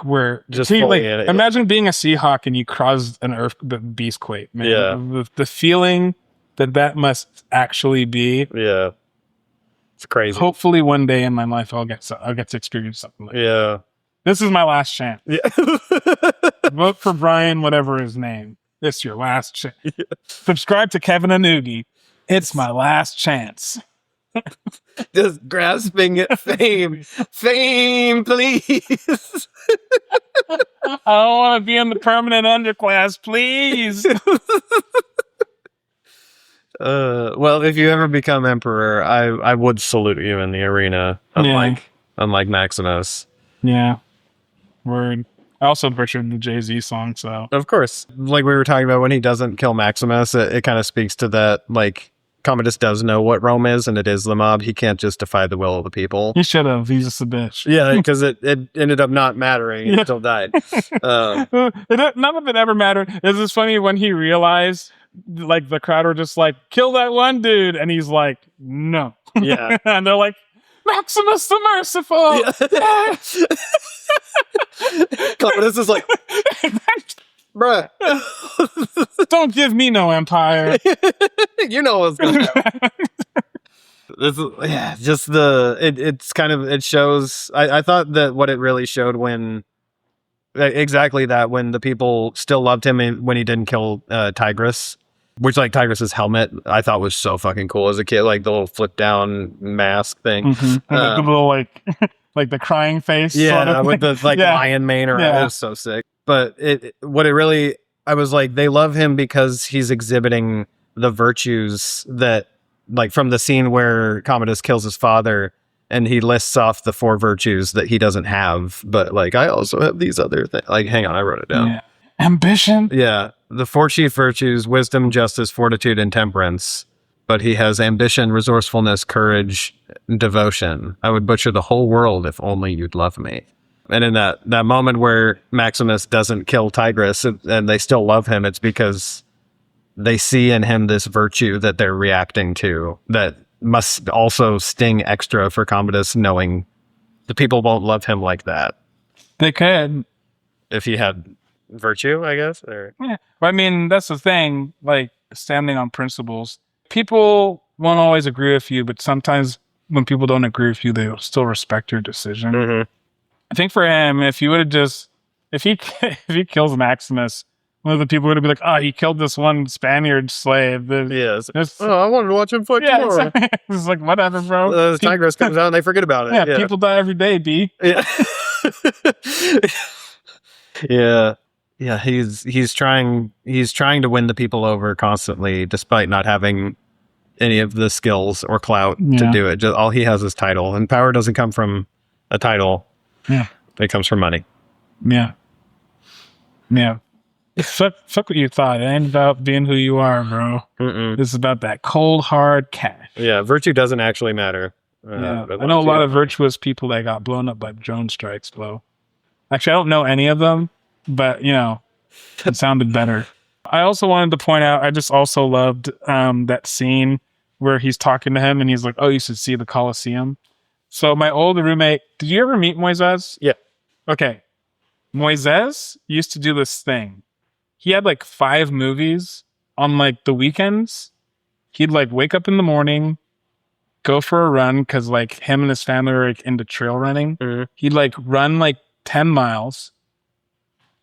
S2: where
S1: Just
S2: see,
S1: fully
S2: like
S1: in it.
S2: imagine being a Seahawk and you cross the Beastquake, man.
S1: Yeah.
S2: The feeling that must actually be.
S1: Yeah. It's crazy.
S2: Hopefully one day in my life I'll get to experience something like that.
S1: Yeah.
S2: This is my last chance.
S1: Yeah.
S2: Vote for Brian, whatever his name. It's your last chance. Yeah. Subscribe to Kevin and Ugie. It's my last chance.
S1: Just grasping at fame. Fame, please.
S2: I don't want to be in the permanent underclass, please.
S1: Well, if you ever become emperor, I would salute you in the arena, unlike Maximus.
S2: Yeah. Word. I also butchered the Jay-Z song, so.
S1: Of course. Like we were talking about, when he doesn't kill Maximus, it kind of speaks to that, like, Commodus does know what Rome is, and it is the mob. He can't just defy the will of the people.
S2: He should have. He's just a bitch.
S1: Yeah, because it ended up not mattering. He still died.
S2: None of it ever mattered. It's just funny when he realized, like, the crowd were just like, kill that one dude. And he's like, no.
S1: Yeah.
S2: And they're like, Maximus the Merciful.
S1: Yeah. Commodus is like, bruh.
S2: Don't give me no empire.
S1: You know what's going to happen. Just it's kind of, it shows, I thought that what it really showed when the people still loved him when he didn't kill Tigris, which, like, Tigris's helmet I thought was so fucking cool as a kid, like the little flip down mask thing.
S2: Mm-hmm. The little like the crying face.
S1: Yeah,
S2: sort of
S1: with the lion mane around.
S2: Yeah.
S1: It was so sick. But I was like, they love him because he's exhibiting the virtues that, like, from the scene where Commodus kills his father and he lists off the 4 virtues that he doesn't have, but, like, I also have these other things. Like, hang on, I wrote it down.
S2: Yeah. Ambition.
S1: Yeah, the 4 chief virtues: wisdom, justice, fortitude, and temperance. But he has ambition, resourcefulness, courage, and devotion. I would butcher the whole world if only you'd love me. And in that moment where Maximus doesn't kill Tigris and they still love him, it's because they see in him this virtue that they're reacting to that must also sting extra for Commodus, knowing the people won't love him like that.
S2: They could.
S1: If he had virtue, I guess. Or...
S2: Yeah. Well, I mean, that's the thing, like, standing on principles. People won't always agree with you, but sometimes when people don't agree with you, they'll still respect your decision.
S1: Mm-hmm.
S2: I think for him, if he if he kills Maximus, one of the people would be like, "Oh, he killed this one Spaniard slave."
S1: Yes.
S2: It's-
S1: I wanted to watch him fuck
S2: yeah,
S1: more.
S2: it's like whatever, bro.
S1: The Tigress comes out and they forget about it.
S2: Yeah, people die every day, B.
S1: Yeah. Yeah. He's trying to win the people over constantly, despite not having any of the skills or clout to do it. Just all he has is title, and power doesn't come from a title.
S2: Yeah,
S1: it comes from money.
S2: Yeah. Fuck what you thought. It ain't about being who you are, bro.
S1: Mm-mm.
S2: This is about that cold hard cash.
S1: Yeah, virtue doesn't actually matter.
S2: I know a lot of virtuous people that got blown up by drone strikes, though. Actually, I don't know any of them, but, it sounded better. I also wanted to point out, I just also loved that scene where he's talking to him and he's like, oh, you should see the Colosseum. So my old roommate, did you ever meet Moises?
S1: Yeah.
S2: Okay. Moises used to do this thing. He had like 5 movies on like the weekends. He'd like wake up in the morning, go for a run, because like him and his family were like into trail running.
S1: Mm-hmm.
S2: He'd like run like 10 miles.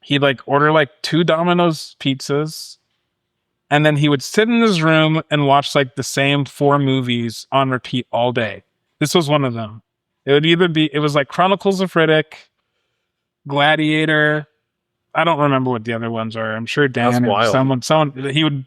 S2: He'd like order like 2 Domino's pizzas. And then he would sit in his room and watch like the same 4 movies on repeat all day. This was one of them. It was like Chronicles of Riddick, Gladiator. I don't remember what the other ones are. I'm sure Dan or someone, he would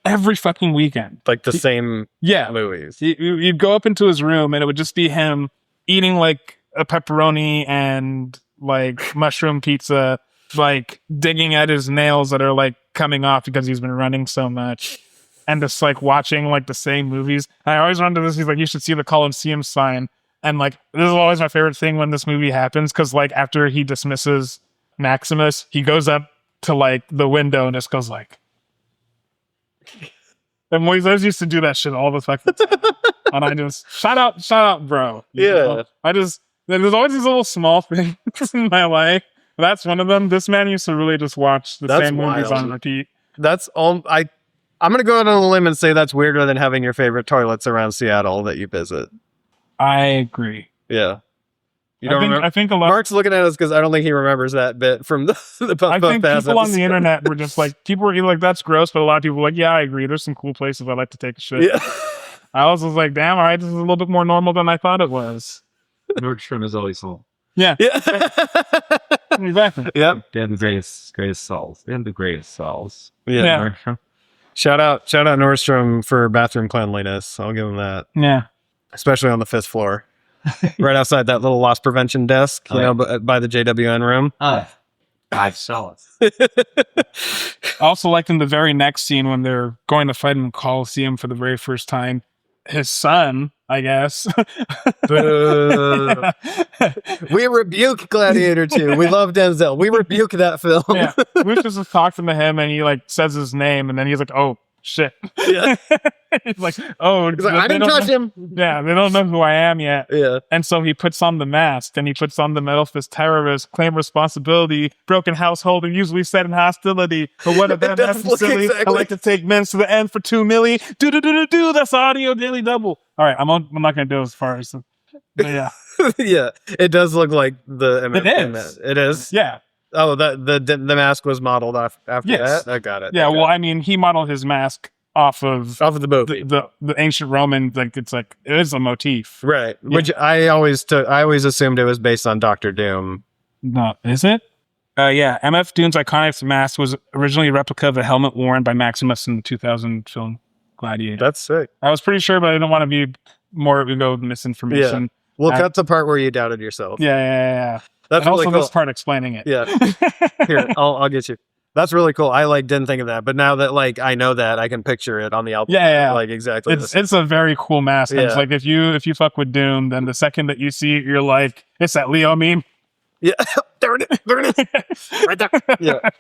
S2: every fucking weekend.
S1: Like the same movies.
S2: You'd go up into his room and it would just be him eating like a pepperoni and like mushroom pizza, like digging at his nails that are like coming off because he's been running so much, and just like watching like the same movies. And I always run to this. He's like, you should see the Colosseum sign. And like, this is always my favorite thing when this movie happens, because like after he dismisses Maximus, he goes up to like the window and just goes like, and Moises used to do that shit all the fucking time. And I just shout out, bro. You know? There's always these little small things in my life. That's one of them. This man used to really just watch the same movies on repeat.
S1: That's all. I'm gonna go out on a limb and say that's weirder than having your favorite toilets around Seattle that you visit.
S2: I agree.
S1: Yeah. You don't remember?
S2: I think a lot.
S1: Mark's looking at us because I don't think he remembers that bit from the Puff
S2: I
S1: Puff
S2: think
S1: Pass
S2: people on
S1: episode.
S2: the internet were just like, people were like, that's gross, but a lot of people were like, yeah, I agree. There's some cool places I like to take a shit.
S1: Yeah.
S2: I was like, damn, all right, this is a little bit more normal than I thought it was.
S3: Nordstrom is always full.
S2: Yeah. Exactly.
S1: Yep.
S3: They have the greatest souls. They have the greatest souls.
S1: Yeah.
S3: Nordstrom.
S1: Shout out Nordstrom for bathroom cleanliness. I'll give them that.
S2: Yeah.
S1: Especially on the 5th floor. Right outside that little loss prevention desk, by the JWN room.
S3: 5 souls.
S2: I also liked in the very next scene when they're going to fight in the Coliseum for the very first time, his son, I guess.
S1: We rebuke Gladiator 2. We love Denzel. We rebuke that film.
S2: Yeah. Lucius is talking to him and he like says his name and then he's like, oh shit.
S1: Yeah.
S2: He's like, oh,
S1: He's like, I didn't touch him.
S2: Yeah, they don't know who I am yet.
S1: Yeah.
S2: And so he puts on the mask and he puts on the Metal Fist terrorist, claim responsibility, broken household, and usually set in hostility. But what about that silly?
S1: Exactly.
S2: I like to take men to the end for 2 milli. Do. That's audio daily double. All right, I'm not going to do as far as. But yeah.
S1: Yeah. It does look like the.
S2: It is.
S1: It is.
S2: Yeah.
S1: Oh, the mask was modeled after that. I got it.
S2: Yeah.
S1: Okay.
S2: Well, I mean, he modeled his mask off of
S1: the movie.
S2: the ancient Roman, like it is a motif,
S1: Right.
S2: Yeah.
S1: Which I always assumed it was based on Doctor Doom.
S2: No, is it? Yeah, MF Doom's iconic mask was originally a replica of a helmet worn by Maximus in the 2000 film Gladiator.
S1: That's sick.
S2: I was pretty sure, but I didn't want to be more misinformation.
S1: We'll cut the part where you doubted yourself.
S2: Yeah.
S1: That's
S2: and
S1: really
S2: also
S1: cool.
S2: this part explaining it.
S1: Yeah. Here, I'll get you. That's really cool. I didn't think of that, but now that I know that, I can picture it on the album.
S2: Yeah.
S1: Like exactly.
S2: It's a very cool mask.
S1: Yeah.
S2: It's like if you fuck with Doom, then the second that you see it, you're like, it's that Leo meme.
S1: Yeah. There it is. Right there. Yeah.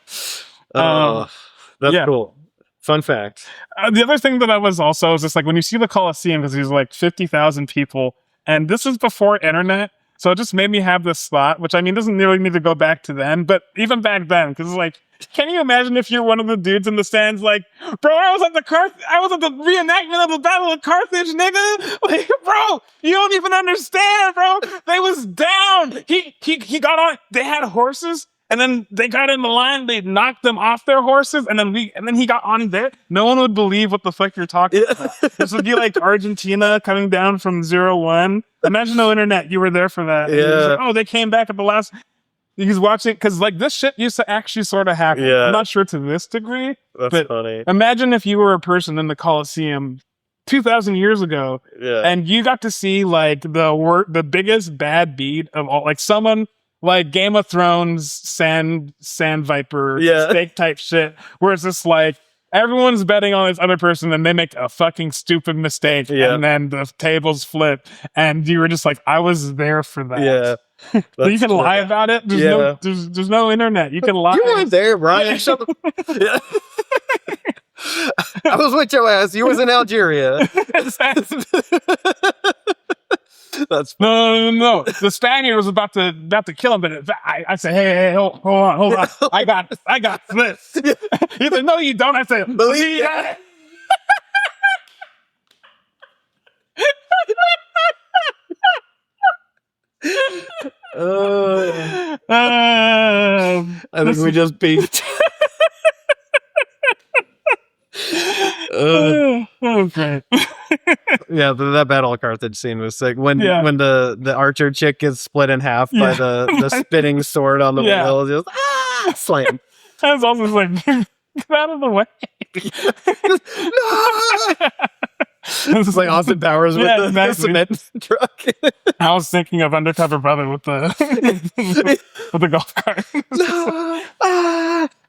S1: That's cool. Fun fact.
S2: The other thing that I was also is just like when you see the Coliseum, because there's like 50,000 people, and this is before internet. So it just made me have this thought, which I mean, doesn't really need to go back to then, but even back then, because it's like, can you imagine if you're one of the dudes in the stands like, bro, I was at the reenactment of the Battle of Carthage, nigga. Like, bro, you don't even understand, bro. They was down. He got on. They had horses, and then they got in the line. They knocked them off their horses, and then he got on there. No one would believe what the fuck you're talking about. This would be like Argentina coming down from 0-1. Imagine no internet. You were there for that.
S1: Yeah.
S2: Like, oh, they came back at the last. He's watching because like this shit used to actually sort of happen.
S1: Yeah.
S2: I'm not sure to this degree.
S1: That's
S2: but
S1: funny.
S2: Imagine if you were a person in the Colosseum 2,000 years ago, and you got to see like the biggest bad beat of all, like someone like Game of Thrones sand viper steak type shit, where it's just like everyone's betting on this other person and they make a fucking stupid mistake, and then the tables flip, and you were just like, I was there for that.
S1: Yeah.
S2: But you can lie about it. There's no internet. You can lie.
S1: You weren't there, Brian. Shut up. Yeah. I was with your ass. You was in Algeria. That's
S2: no. The Spaniard was about to kill him, but I said, hey, hold on. I got this. He said, no, you don't. I said, believe that.
S1: I think we just peaked.
S2: Okay.
S1: Yeah, that Battle of Carthage scene was sick. When the archer chick gets split in half by the spinning sword on the wheel, just slam.
S2: I was also like, get out of the way.
S1: No! This is like Austin Powers with the cement truck.
S2: I was thinking of Undercover Brother with the with the golf cart.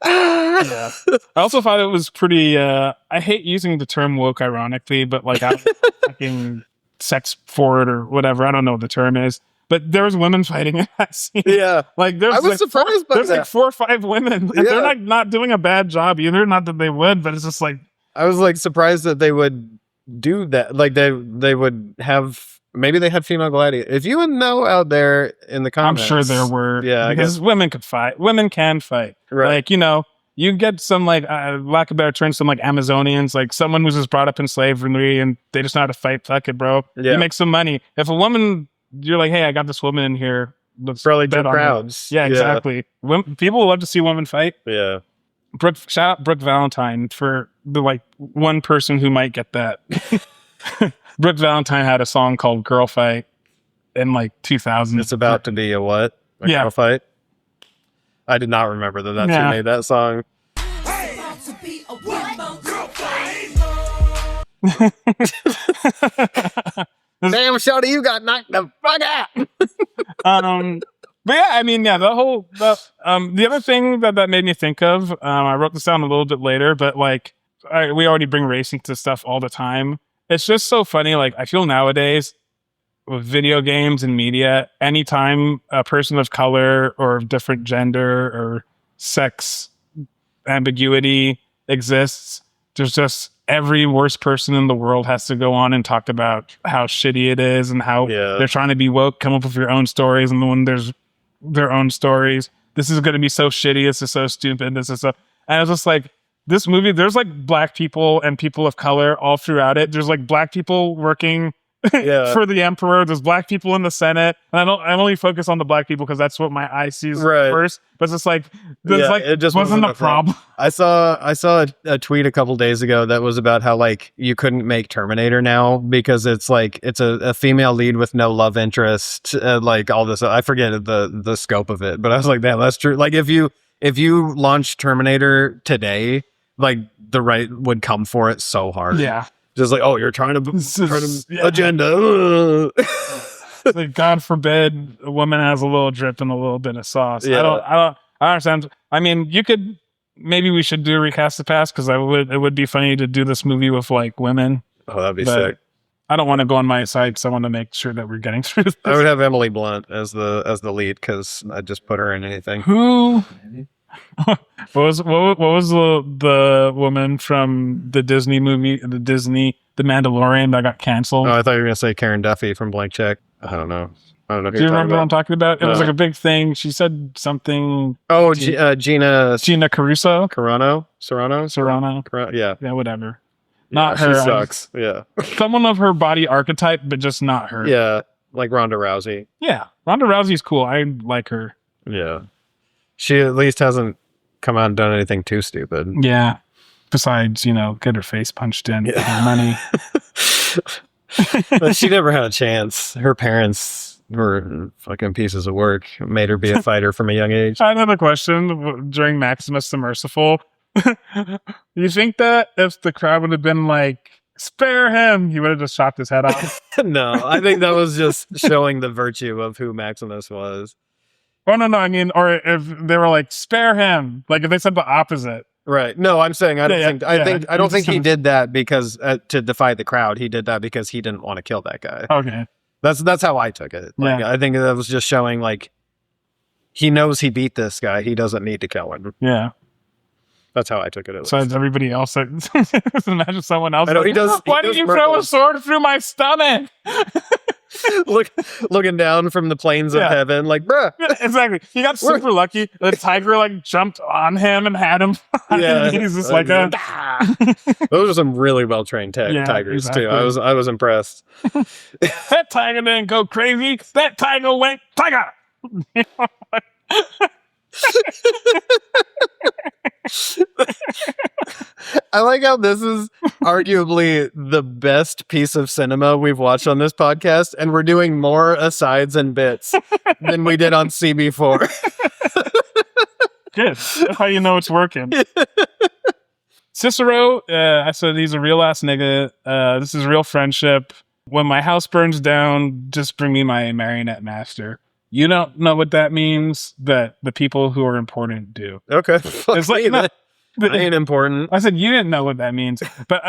S2: Yeah. I also thought it was pretty. I hate using the term woke, ironically, but like I'm fucking sex forward or whatever. I don't know what the term is. But there was women fighting in that scene.
S1: Yeah,
S2: like I was
S1: surprised by that.
S2: There's like 4 or 5 women, and they're like not doing a bad job either. Not that they would, but it's just like
S1: I was like surprised that they would do that. Like they would have, maybe they had female gladiators. If you would know out there in the comments,
S2: I'm sure there were.
S1: Yeah,
S2: because women could fight. Women can fight.
S1: Right.
S2: Like, you know, you get some like lack of better terms, some like Amazonians, like someone who's just brought up in slavery and they just know how to fight. Fuck it, bro.
S1: Yeah.
S2: You make some money. If a woman, you're like, hey, I got this woman in here. Let's
S1: probably
S2: bet
S1: do
S2: on her.
S1: crowds.
S2: Yeah, exactly. People love to see women fight.
S1: Yeah.
S2: Shout out Brooke Valentine for the like one person who might get that. Brooke Valentine had a song called "Girl Fight" in like 2000.
S1: It's about to be a what? A girl fight? I did not remember that's who made that song. Damn, Shawty, you got knocked the fuck out.
S2: But yeah, I mean, yeah, the other thing that made me think of, I wrote this down a little bit later, but like, we already bring racing to stuff all the time. It's just so funny. Like, I feel nowadays with video games and media, anytime a person of color or of different gender or sex ambiguity exists, there's just every worst person in the world has to go on and talk about how shitty it is and how they're trying to be woke, come up with your own stories, and when there's their own stories. This is going to be so shitty. This is so stupid. This is so... And I was just like, this movie, there's like black people and people of color all throughout it. There's like black people working for the emperor. There's black people in the Senate. And I only focus on the black people because that's what my eye sees first. But it's just like, it just wasn't a problem.
S1: I saw a tweet a couple days ago that was about how like you couldn't make Terminator now because it's like it's a female lead with no love interest, like all this. I forget the scope of it, but I was like, damn, that's true. Like if you launch Terminator today, like the right would come for it so hard.
S2: Yeah.
S1: Just like, oh, you're trying to agenda.
S2: Like, God forbid a woman has a little drip and a little bit of sauce.
S1: Yeah.
S2: I don't understand. I mean, maybe we should do Recast the Past because it would be funny to do this movie with like women.
S1: Oh, that'd be sick.
S2: I don't want to go on my side because I want to make sure that we're getting through this.
S1: I would have Emily Blunt as the lead because I'd just put her in anything.
S2: Who? what was the woman from the Disney movie, The Mandalorian that got canceled?
S1: Oh, I thought you were gonna say Karen Duffy from Blank Check. I don't know. I don't know. Who
S2: Do you
S1: you're talking
S2: remember what I'm
S1: about.
S2: talking about? It was
S1: No.
S2: like a big thing. She said something.
S1: Oh, Gina
S2: Gina Caruso?
S1: Serrano.
S2: Serrano?
S1: Yeah.
S2: Yeah, whatever.
S1: Yeah,
S2: Not
S1: she
S2: her.
S1: sucks. Yeah.
S2: Someone of her body archetype, but just not her.
S1: Yeah. Like Ronda Rousey.
S2: Yeah. Ronda Rousey's cool. I like her.
S1: Yeah. She at least hasn't come out and done anything too stupid.
S2: Yeah. Besides, get her face punched in for money.
S1: But she never had a chance. Her parents were fucking pieces of work. Made her be a fighter from a young age.
S2: I had a question during Maximus the Merciful. You think that if the crowd would have been like, spare him, he would have just chopped his head off?
S1: No, I think that was just showing the virtue of who Maximus was.
S2: Oh, no. I mean, or if they were like, spare him. Like if they said the opposite.
S1: Right. No, I'm saying I don't think he did that because to defy the crowd. He did that because he didn't want to kill that guy.
S2: Okay.
S1: That's how I took it. Like,
S2: Yeah.
S1: I think that was just showing like he knows he beat this guy. He doesn't need to kill him.
S2: Yeah.
S1: That's how I took it.
S2: Besides everybody else, imagine someone else.
S1: I know,
S2: like,
S1: he does-
S2: Why
S1: he
S2: did
S1: does
S2: you throw a
S1: murder.
S2: sword through my stomach?
S1: Looking down from the plains of
S2: Yeah.
S1: heaven, like, bruh.
S2: Exactly. He got super lucky. The tiger like jumped on him and had him.
S1: Yeah.
S2: He's just like a.
S1: Those are some really well trained
S2: Yeah,
S1: tigers too.
S2: exactly.
S1: I was impressed.
S2: That tiger didn't go crazy. That tiger went tiger.
S1: I like how this is arguably the best piece of cinema we've watched on this podcast, and we're doing more asides and bits than we did on CB4.
S2: Good. That's how you know it's working. Cicero, I said he's a real ass nigga. This is real friendship. When my house burns down, just bring me my marionette master. You don't know what that means, but the people who are important do.
S1: Okay.
S2: It's like, no,
S1: that ain't important.
S2: I said you didn't know what that means, but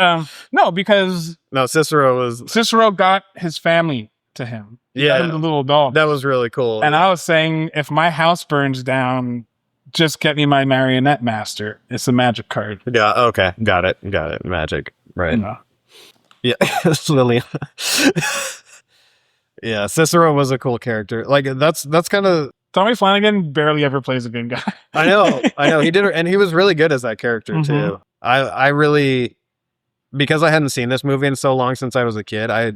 S2: no, because
S1: No, Cicero was
S2: Cicero got his family to him. He got him the little dog.
S1: that was really cool.
S2: And I was saying, if my house burns down, just get me my marionette master. It's a magic card.
S1: Yeah, okay. Got it. Magic. Right.
S2: You know?
S1: Yeah. Lily. Yeah, Cicero was a cool character. Like that's kind of
S2: Tommy Flanagan barely ever plays a good guy.
S1: I know. He did, and he was really good as that character
S2: Mhm.
S1: too. I really, because I hadn't seen this movie in so long since I was a kid. I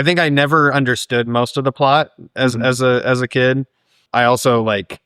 S1: think I never understood most of the plot as a kid. I also like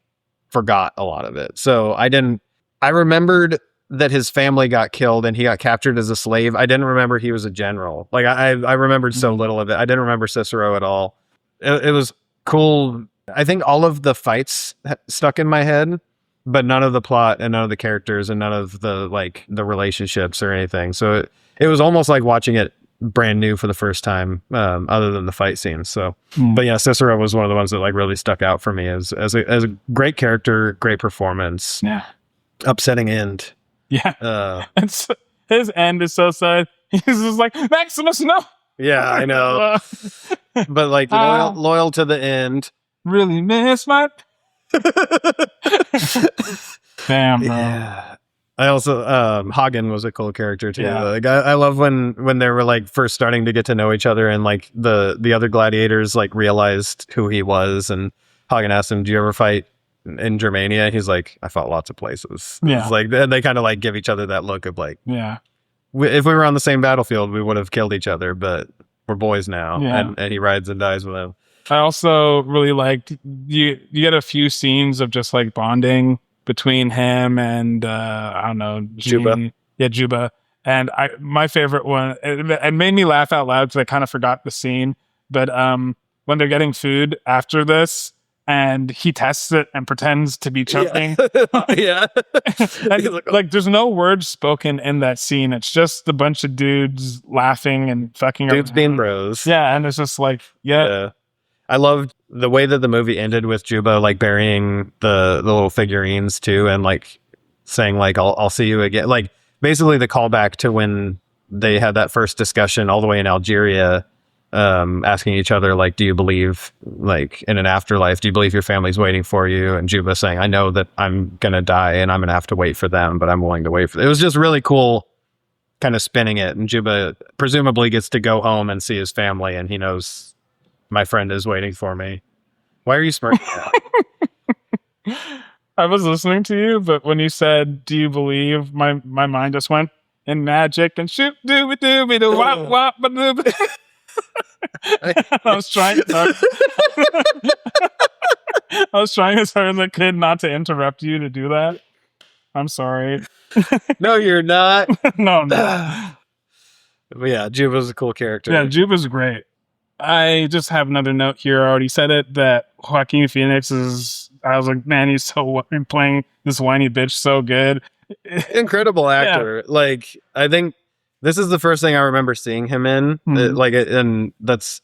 S1: forgot a lot of it, so I remembered that his family got killed and he got captured as a slave. I didn't remember he was a general. Like I remembered so little of it. I didn't remember Cicero at all. It was cool. I think all of the fights stuck in my head, but none of the plot and none of the characters and none of the the relationships or anything. So it was almost like watching it brand new for the first time, other than the fight scenes. So, but yeah, Cicero was one of the ones that really stuck out for me as a great character, great performance.
S2: Yeah.
S1: Upsetting end.
S2: Yeah. His end is so sad. He's just like, Maximus, no.
S1: Yeah, I know. But loyal to the end.
S2: Really miss my. Damn, bro.
S1: Yeah. I also Hagen was a cool character too.
S2: Yeah.
S1: Like I love when they were first starting to get to know each other and the other gladiators realized who he was, and Hagen asked him, "Do you ever fight in Germania?" He's like, "I fought lots of places."
S2: Yeah.
S1: It's they kind of give each other that look of
S2: yeah.
S1: if we were on the same battlefield, we would have killed each other, but we're boys now.
S2: Yeah.
S1: And he rides and dies with him.
S2: I also really liked you get a few scenes of just bonding between him and I don't know,
S1: Juba.
S2: Jean. Yeah, Juba. And my favorite one, it made me laugh out loud because I kind of forgot the scene. But when they're getting food after this, and he tests it and pretends to be choking.
S1: Yeah.
S2: And, there's no words spoken in that scene. It's just a bunch of dudes laughing and fucking
S1: Dudes
S2: around.
S1: being bros.
S2: Yeah, and it's just yeah.
S1: I loved the way that the movie ended with Juba burying the little figurines too, and saying I'll see you again. Basically the callback to when they had that first discussion all the way in Algeria, asking each other do you believe in an afterlife? Do you believe your family's waiting for you? And Juba saying, I know that I'm gonna die and I'm gonna have to wait for them, but I'm willing to wait for them. It was just really cool kind of spinning it, and Juba presumably gets to go home and see his family, and he knows My friend is waiting for me. Why are you smirking at?
S2: I was listening to you, but when you said, "Do you believe?" my mind just went in magic and shoot dooby dooby doo wop wop ba dooby. I was trying as hard as I could not to interrupt you to do that. I'm sorry.
S1: No, you're not.
S2: No.
S1: But yeah, Juba's a cool character.
S2: Yeah, Juba's great. I just have another note here. I already said it, that Joaquin Phoenix is, I was like, man, he's so playing this whiny bitch so good.
S1: Incredible actor. Yeah. Like, I think this is the first thing I remember seeing him in. And that's,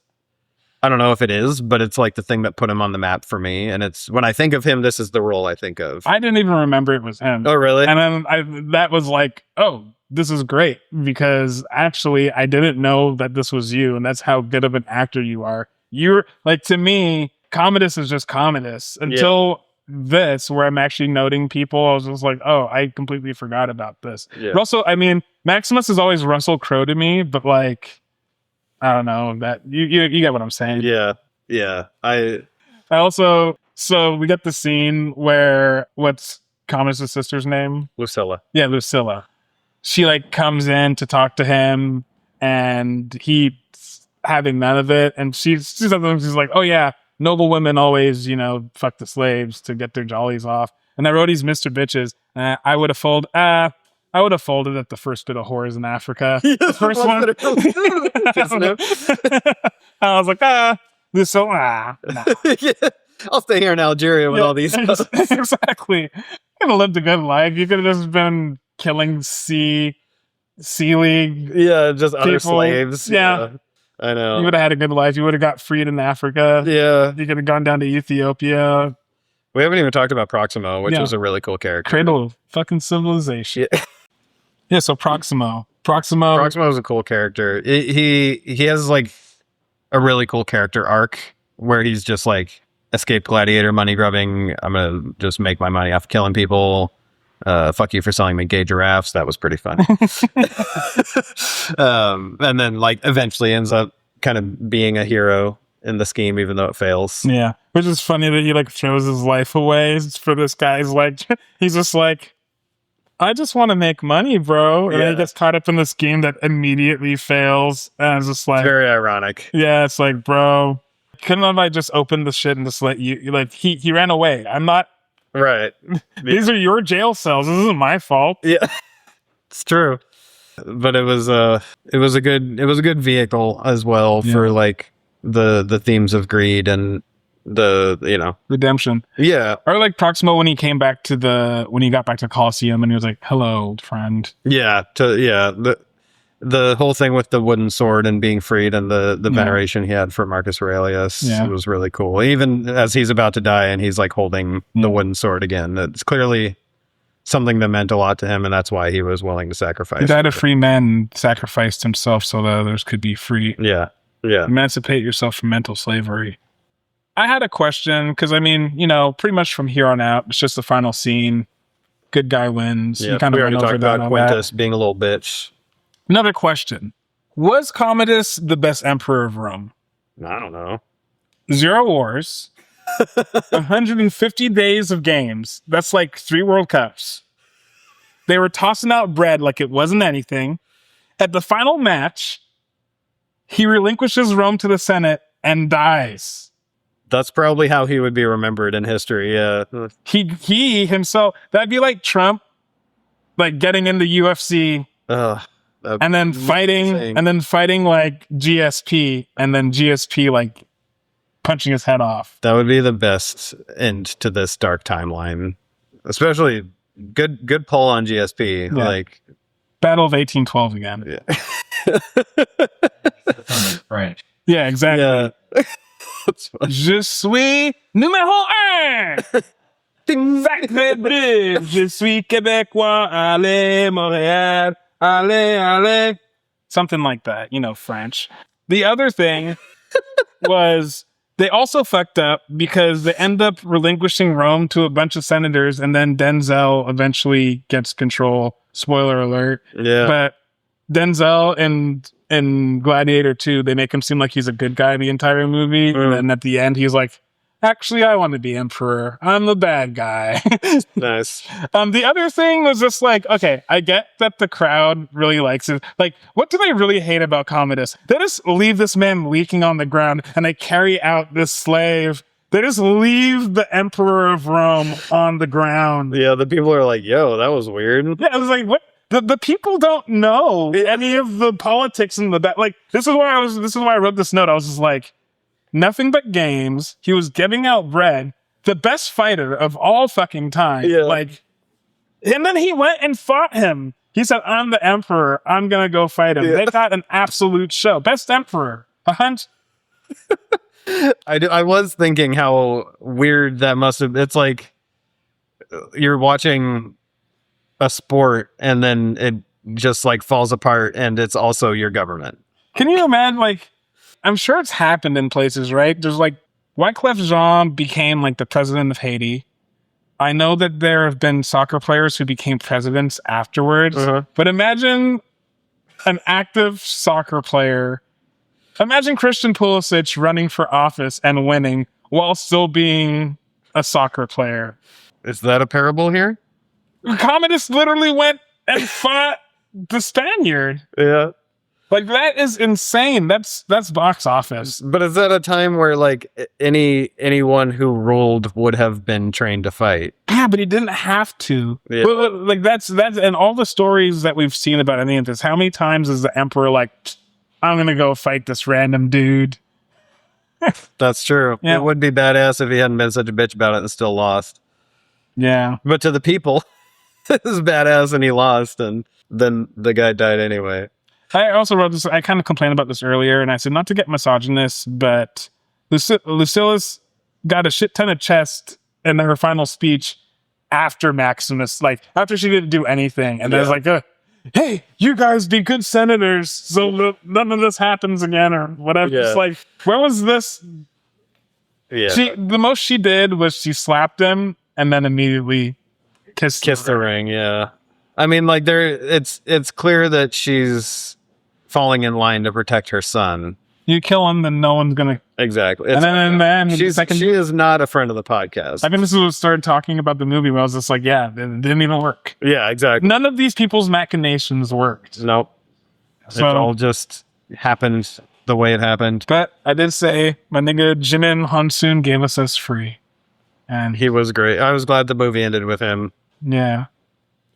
S1: I don't know if it is, but it's like the thing that put him on the map for me. And it's, when I think of him, this is the role I think of.
S2: I didn't even remember it was him.
S1: Oh, really?
S2: And then that was like, oh, this is great, because actually I didn't know that this was you, and that's how good of an actor you are. You're like, to me, Commodus is just Commodus until this, where I'm actually noting people. I was just like, oh, I completely forgot about this. But also, I mean, Maximus is always Russell Crowe to me, but like, I don't know, that you get what I'm saying.
S1: Yeah. I
S2: also, so we got the scene where, what's Commodus' sister's name?
S1: Lucilla.
S2: Yeah, Lucilla. She like comes in to talk to him, and he's having none of it. And she's like, oh yeah, noble women always, fuck the slaves to get their jollies off. And I wrote these Mr. Bitches. I would have folded at the first bit of whores in Africa. The first one. I was like, Lucilla. Nah.
S1: I'll stay here in Algeria with all these.
S2: Exactly. You could have lived a good life. You could have just been killing sea league.
S1: Yeah, just other slaves.
S2: Yeah.
S1: I know.
S2: You would have had a good life. You would have got freed in Africa.
S1: Yeah.
S2: You could have gone down to Ethiopia.
S1: We haven't even talked about Proximo, which was a really cool character.
S2: Cradle of fucking civilization. Yeah, so Proximo
S1: is a cool character. He has like a really cool character arc where he's just like escaped gladiator, money grubbing. I'm gonna just make my money off killing people. Fuck you for selling me gay giraffes. That was pretty funny. And then like eventually ends up kind of being a hero in the scheme, even though it fails.
S2: Yeah, which is funny that he like throws his life away for this guy. He's just like, I just want to make money, bro. And then he gets caught up in the scheme that immediately fails. And it's just like,
S1: it's very ironic.
S2: Yeah, it's like, bro, couldn't have I just opened the shit and just let you, like, he ran away. I'm not.
S1: Right.
S2: These are your jail cells. This isn't my fault.
S1: Yeah. It's true. But it was a good vehicle as well for like the themes of greed and the
S2: redemption.
S1: Yeah.
S2: Or like Proximo when he got back to Colosseum and he was like, hello, friend.
S1: Yeah. The whole thing with the wooden sword and being freed and the veneration he had for Marcus Aurelius was really cool. Even as he's about to die and he's like holding the wooden sword again, it's clearly something that meant a lot to him, and that's why he was willing to sacrifice.
S2: He died a free man and sacrificed himself so that others could be free.
S1: Yeah.
S2: Emancipate yourself from mental slavery. I had a question, because I mean, pretty much from here on out, it's just the final scene. Good guy wins.
S1: Yeah, we already talked about Quintus being a little bitch.
S2: Another question. Was Commodus the best emperor of Rome?
S1: I don't know.
S2: 0 wars. 150 days of games. That's like 3 World Cups. They were tossing out bread like it wasn't anything. At the final match, he relinquishes Rome to the Senate and dies.
S1: That's probably how he would be remembered in history. Yeah.
S2: He himself, that'd be like Trump, like getting into UFC. And then fighting like GSP, and then GSP like punching his head off.
S1: That would be the best end to this dark timeline. Especially good pull on GSP.
S2: Yeah.
S1: Like
S2: Battle of 1812 again.
S1: Yeah.
S3: French.
S2: Yeah, exactly.
S1: Yeah.
S2: Je suis numéro 1. Sacré bleu. Je suis québécois. Allez, Montréal. Allez, allez. Something like that, French. The other thing was they also fucked up because they end up relinquishing Rome to a bunch of senators, and then Denzel eventually gets control. Spoiler alert.
S1: Yeah.
S2: But Denzel in in Gladiator 2, they make him seem like he's a good guy the entire movie. And then at the end, he's like, actually, I want to be emperor. I'm the bad guy.
S1: Nice.
S2: The other thing was just like, okay, I get that the crowd really likes it. Like, what do they really hate about Commodus? They just leave this man leaking on the ground and they carry out this slave. They just leave the emperor of Rome on the ground.
S1: Yeah, the people are like, yo, that was weird.
S2: Yeah, I was like, what? The people don't know any of the politics and the like. This is why I wrote this note. I was just like, nothing but games. He was giving out bread. The best fighter of all fucking time.
S1: Yeah.
S2: Like, and then he went and fought him. He said, I'm the emperor. I'm going to go fight him. Yeah. They got an absolute show. Best emperor. A hunt.
S1: I was thinking how weird that must have. It's like you're watching a sport and then it just like falls apart and it's also your government.
S2: Can you imagine, like, I'm sure it's happened in places, right? There's like Wyclef Jean became like the president of Haiti. I know that there have been soccer players who became presidents afterwards, but imagine an active soccer player. Imagine Christian Pulisic running for office and winning while still being a soccer player.
S1: Is that a parable here?
S2: Commodus literally went and fought the Spaniard.
S1: Yeah.
S2: Like, that is insane. That's box office.
S1: But is that a time where like anyone who ruled would have been trained to fight?
S2: Yeah, but he didn't have to.
S1: Yeah.
S2: Well, like that's and all the stories that we've seen about any of this. How many times is the emperor like, I'm gonna go fight this random dude?
S1: That's true.
S2: Yeah.
S1: It would be badass if he hadn't been such a bitch about it and still lost.
S2: Yeah.
S1: But to the people, this is badass and he lost, and then the guy died anyway.
S2: I also wrote this. I kind of complained about this earlier, and I said not to get misogynist, but Lucilla's got a shit ton of chest in her final speech after Maximus, like after she didn't do anything, and there's like, "Hey, you guys be good senators, so none of this happens again," or whatever.
S1: Yeah.
S2: It's like, where was this?
S1: Yeah.
S2: The most she did was she slapped him and then immediately kissed
S1: the ring. Yeah. I mean, like it's clear that she's falling in line to protect her son.
S2: You kill him, then no one's gonna.
S1: Exactly.
S2: And then
S1: she is not a friend of the podcast.
S2: I think this is what started talking about the movie where I was just like, yeah, it didn't even work.
S1: Yeah, exactly.
S2: None of these people's machinations worked.
S1: Nope.
S2: So,
S1: it all just happened the way it happened.
S2: But I did say my nigga Jimin Hansoon gave us free. And
S1: he was great. I was glad the movie ended with him.
S2: Yeah.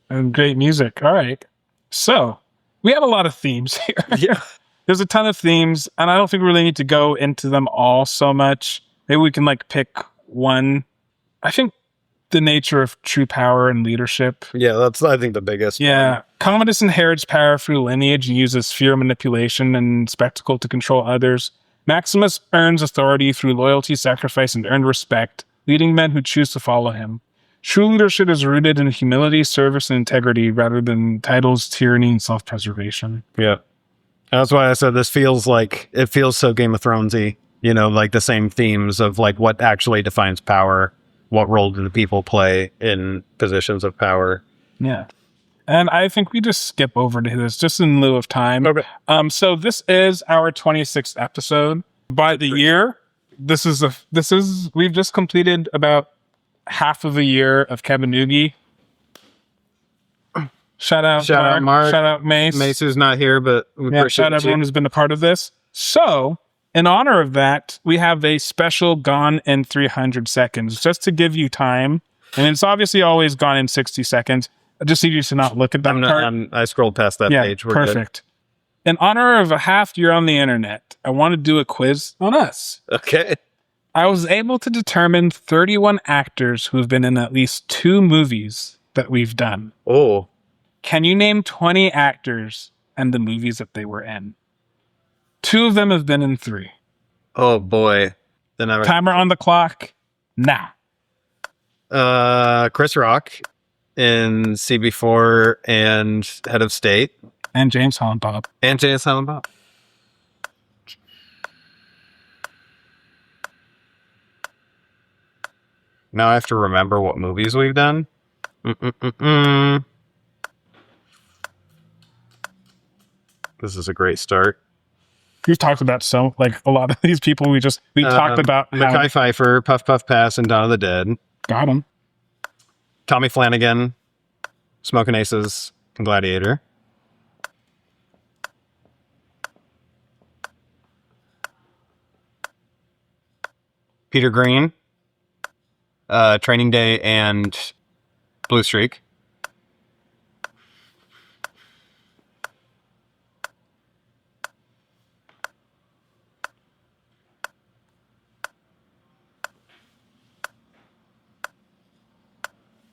S2: And great music. All right. So we have a lot of themes here.
S1: Yeah.
S2: There's a ton of themes, and I don't think we really need to go into them all so much. Maybe we can like pick one. I think the nature of true power and leadership.
S1: Yeah, that's I think the biggest.
S2: Yeah.
S1: one.
S2: Commodus inherits power through lineage and uses fear, manipulation, and spectacle to control others. Maximus earns authority through loyalty, sacrifice, and earned respect, leading men who choose to follow him. True leadership is rooted in humility, service, and integrity rather than titles, tyranny, and self-preservation.
S1: Yeah. That's why I said it feels so Game of Thronesy, you know, like the same themes of like what actually defines power, what role do the people play in positions of power.
S2: Yeah. And I think we just skip over to this just in lieu of time.
S1: Okay.
S2: So this is our 26th episode. By the year, we've just completed about half of a year of Kevin Ugie. Shout out Mark. Shout out Mace.
S1: Mace who's not here, but we appreciate
S2: shout out everyone who's been a part of this. So, in honor of that, we have a special Gone in 300 Seconds, just to give you time. And it's obviously always gone in 60 seconds. I just need you to not look at that part.
S1: I scrolled past that page. We're
S2: perfect. Good. In honor of a half year on the internet, I want to do a quiz on us.
S1: Okay.
S2: I was able to determine 31 actors who have been in at least 2 movies that we've done.
S1: Oh.
S2: Can you name 20 actors and the movies that they were in? 2 of them have been in 3.
S1: Oh boy.
S2: Timer on the clock. Now.
S1: Chris Rock in CB4 and Head of State.
S2: And James Hollenbaugh.
S1: Now I have to remember what movies we've done. This is a great start.
S2: We've talked about a lot of these people. We talked about
S1: Mekhi Phifer, Puff Puff Pass, and Dawn of the Dead.
S2: Got him.
S1: Tommy Flanagan, Smoking Aces, and Gladiator. Peter Green, Training Day, and Blue Streak.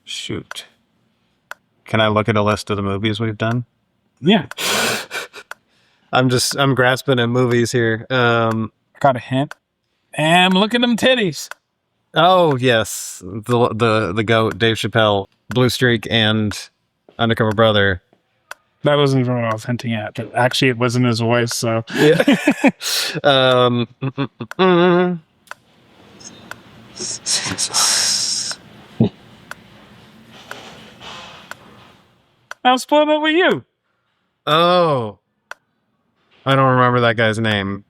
S1: Shoot. Can I look at a list of the movies we've done?
S2: Yeah.
S1: I'm grasping at movies here.
S2: Got a hint. And look at them titties.
S1: Oh yes, the GOAT, Dave Chappelle, Blue Streak, and Undercover Brother.
S2: That wasn't even what I was hinting at, but actually it wasn't his voice, so.
S1: Yeah.
S2: I'm splitting it with you.
S1: Oh, I don't remember that guy's name.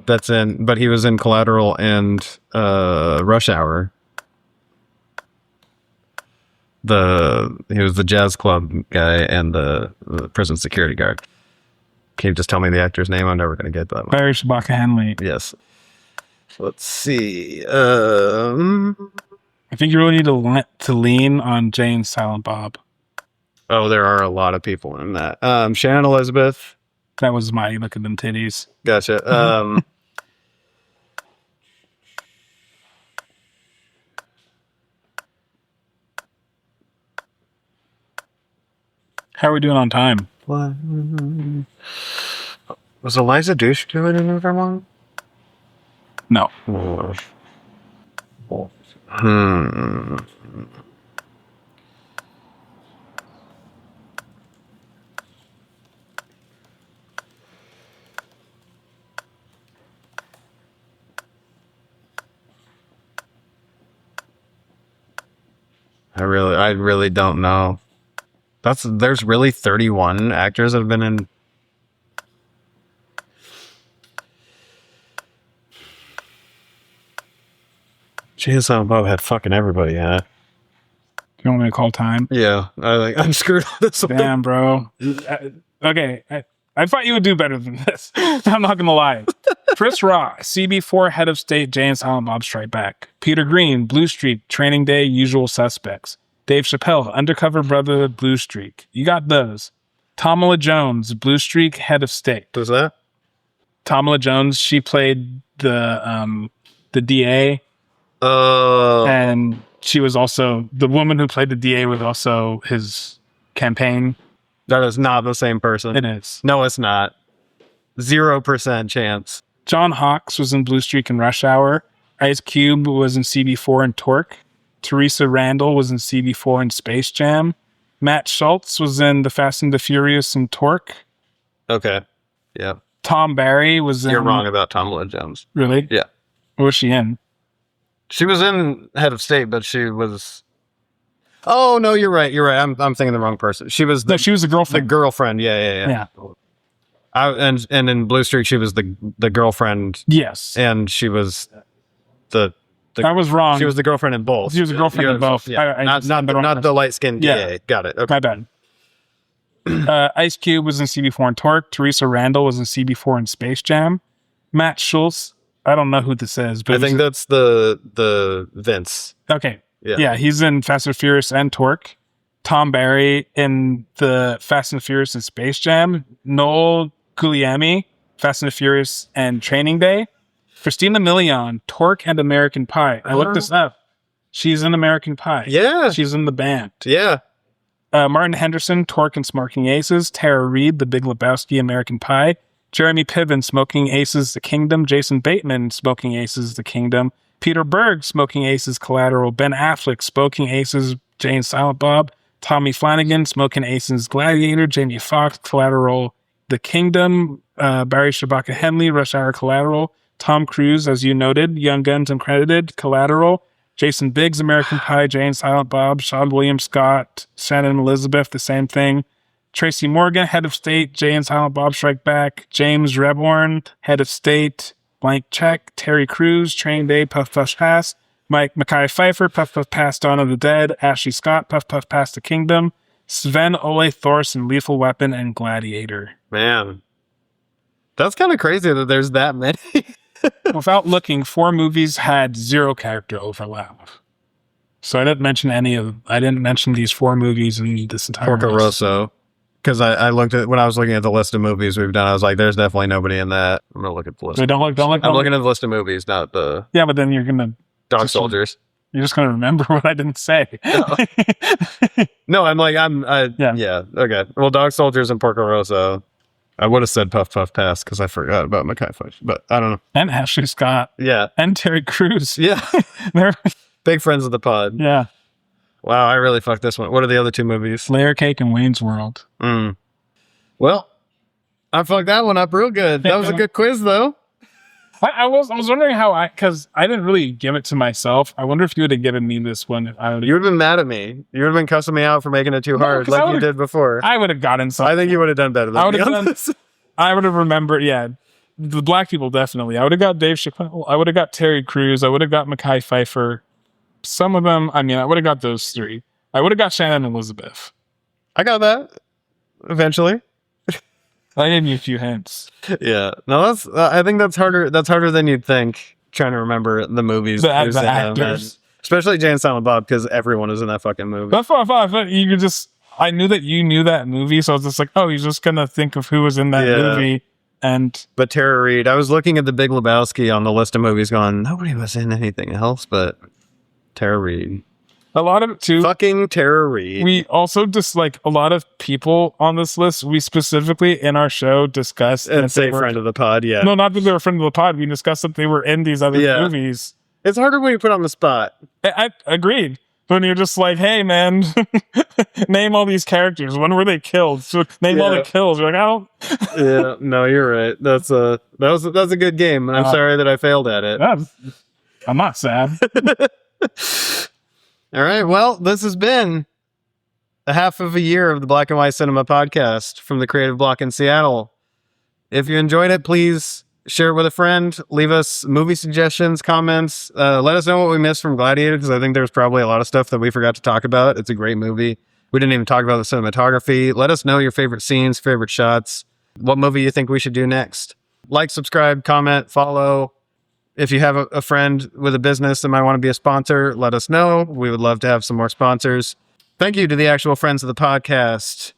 S1: But he was in Collateral and Rush Hour. He was the jazz club guy and the prison security guard. Can you just tell me the actor's name? I'm never going to get that one.
S2: Barry Shabaka Henley.
S1: Yes. Let's see.
S2: I think you really need to lean on Jay and Silent Bob.
S1: Oh, there are a lot of people in that. Shannon Elizabeth.
S2: That was my look at them titties.
S1: Gotcha.
S2: How are we doing on time?
S1: Was Eliza Douche doing it in Vermont?
S2: No.
S1: I really don't know. There's really 31 actors that have been in. Jeez, Bob had fucking everybody in it.
S2: You want me to call time?
S1: Yeah, I'm screwed on this one.
S2: Damn, bro. Okay, I thought you would do better than this. I'm not gonna lie. Chris Rock, CB4, Head of State, Jay and Silent Bob Strike Back. Peter Green, Blue Streak, Training Day, Usual Suspects. Dave Chappelle, Undercover Brother, Blue Streak. You got those. Tomala Jones, Blue Streak, Head of State.
S1: Who's that?
S2: Tomala Jones, she played the DA.
S1: Oh.
S2: And she was also, the woman who played the DA was also his campaign.
S1: That is not the same person.
S2: It is.
S1: No, it's not. 0% chance.
S2: John Hawkes was in Blue Streak and Rush Hour. Ice Cube was in CB4 and Torque. Teresa Randall was in CB4 and Space Jam. Matt Schultz was in The Fast and the Furious and Torque.
S1: Okay. Yeah.
S2: Tom Barry was in...
S1: You're wrong about Tomala Jones.
S2: Really?
S1: Yeah.
S2: What was she in?
S1: She was in Head of State, but she was... Oh, no, you're right. I'm thinking the wrong person. She was
S2: No, she was the girlfriend.
S1: the girlfriend. Yeah. And in Blue Streak, she was the girlfriend.
S2: Yes.
S1: And she was the
S2: I was wrong.
S1: She was the girlfriend in both.
S2: She was the girlfriend in both.
S1: Yeah.
S2: I
S1: not the light-skinned DA. Got it. Okay.
S2: My bad. Ice Cube was in CB4 and Torque. Teresa Randall was in CB4 and Space Jam. Matt Schultz, I don't know who this is, but
S1: I think that's the Vince.
S2: Okay.
S1: Yeah.
S2: Yeah, he's in Fast and Furious and Torque. Tom Barry in the Fast and Furious and Space Jam. Noel Guglielmi, Fast and Furious and Training Day. Christina Milian, Torque and American Pie. I looked this up. She's in American Pie.
S1: Yeah.
S2: She's in the band.
S1: Yeah.
S2: Martin Henderson, Torque and Smoking Aces. Tara Reid, The Big Lebowski, American Pie. Jeremy Piven, Smoking Aces, The Kingdom. Jason Bateman, Smoking Aces, The Kingdom. Peter Berg, Smoking Aces, Collateral. Ben Affleck, Smoking Aces, Jay and Silent Bob. Tommy Flanagan, Smoking Aces, Gladiator. Jamie Foxx, Collateral, The Kingdom. Barry Shabaka Henley, Rush Hour, Collateral. Tom Cruise, as you noted, Young Guns Uncredited, Collateral. Jason Biggs, American Pie, Jay and Silent Bob. Sean William Scott, Shannon Elizabeth, the same thing. Tracy Morgan, Head of State. Jay and Silent Bob Strike Back. James Rebhorn, Head of State. Blank Check. Terry Crews, Training Day, Puff Puff Pass. Mekhi Phifer, Puff Puff Pass, Dawn of the Dead. Ashley Scott, Puff Puff Pass, The Kingdom. Sven Ole Thorson, Lethal Weapon, and Gladiator.
S1: Man. That's kind of crazy that there's that many.
S2: Without looking, 4 movies had 0 character overlap. So I didn't mention these 4 movies in this entire
S1: Porco
S2: list.
S1: Rosso. Because I looked at, when I was looking at the list of movies we've done, I was like, there's definitely nobody in that. I'm going to look at the list.
S2: So don't look.
S1: I'm looking at the list of movies, not the
S2: Yeah, but then you're gonna
S1: Dog Soldiers.
S2: You're just gonna remember what I didn't say.
S1: No, yeah, okay. Well, Dog Soldiers and Porco Rosso. I would have said Puff Puff Pass because I forgot about Mekhi Phifer, but I don't know.
S2: And Ashley Scott.
S1: Yeah.
S2: And Terry Crews.
S1: Yeah.
S2: They're
S1: Big friends of the pod.
S2: yeah.
S1: Wow, I really fucked this one. What are the other 2 movies?
S2: Layer Cake and Wayne's World.
S1: Well, I fucked that one up real good. That was a good quiz, though.
S2: I was wondering how because I didn't really give it to myself. I wonder if you would have given me this one. If I would.
S1: You would have been mad at me. You would have been cussing me out for making it too hard, like you did before.
S2: I would have gotten something.
S1: I think you would have done better than me.
S2: I would have remembered. Yeah, the black people definitely. I would have got Dave Chappelle. I would have got Terry Crews. I would have got Mekhi Phifer. Some of them. I mean, I would have got those 3. I would have got Shannon Elizabeth.
S1: I got that eventually.
S2: I gave you a few hints.
S1: Yeah, no, that's. I think that's harder. That's harder than you'd think. Trying to remember the movies,
S2: The
S1: who's in them,
S2: actors.
S1: especially Jay and Silent Bob, because everyone is in that fucking movie.
S2: That's why I thought you could just. I knew that you knew that movie, so I was just like, oh, you're just gonna think of who was in that movie. And
S1: but Tara Reid, I was looking at the Big Lebowski on the list of movies, going, nobody was in anything else, but Tara Reid.
S2: a lot of it too.
S1: Fucking Tara Reid.
S2: We also just like a lot of people on this list. We specifically in our show discussed
S1: And
S2: that
S1: say
S2: they were-
S1: friend of the pod, yeah.
S2: No, not that they were a friend of the pod. We discussed that they were in these other movies.
S1: It's harder when you put on the spot.
S2: I agreed. When you're just like, hey man, name all these characters. When were they killed? So name all the kills. You're like, I don't.
S1: Yeah, no, you're right. That's a good game, and I'm sorry that I failed at it.
S2: I'm not sad.
S1: All right, well, this has been a half of a year of the Black and White Cinema Podcast from the Creative Block in Seattle. If you enjoyed it, please share it with a friend. Leave us movie suggestions, comments. Let us know what we missed from Gladiator, because I think there's probably a lot of stuff that we forgot to talk about. It's a great movie. We didn't even talk about the cinematography. Let us know your favorite scenes, favorite shots, what movie you think we should do next. Like, subscribe, comment, follow. If you have a friend with a business that might want to be a sponsor, let us know. We would love to have some more sponsors. Thank you to the actual friends of the podcast: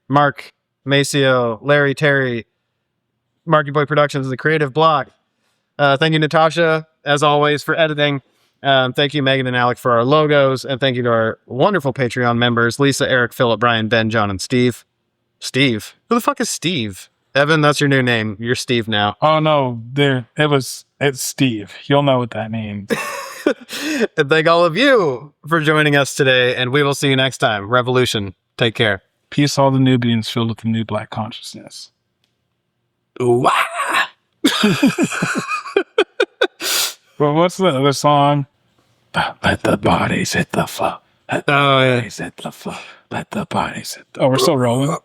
S1: Mark, Maceo, Larry, Terry, Marky Boy Productions, The Creative Block. Thank you, Natasha, as always, for editing. Thank you, Megan and Alec, for our logos. And thank you to our wonderful Patreon members: Lisa, Eric, Philip, Brian, Ben, John, and Steve. Steve? Who the fuck is Steve? Evan, that's your new name. You're Steve now.
S2: Oh no, it's Steve. You'll know what that means.
S1: And thank all of you for joining us today, and we will see you next time. Revolution. Take care.
S2: Peace, all the Nubians filled with the new black consciousness.
S1: Ooh,
S2: Well, what's the other song? Let the bodies hit the floor. Let the bodies hit the floor. Let the bodies hit the... Oh, we're still rolling.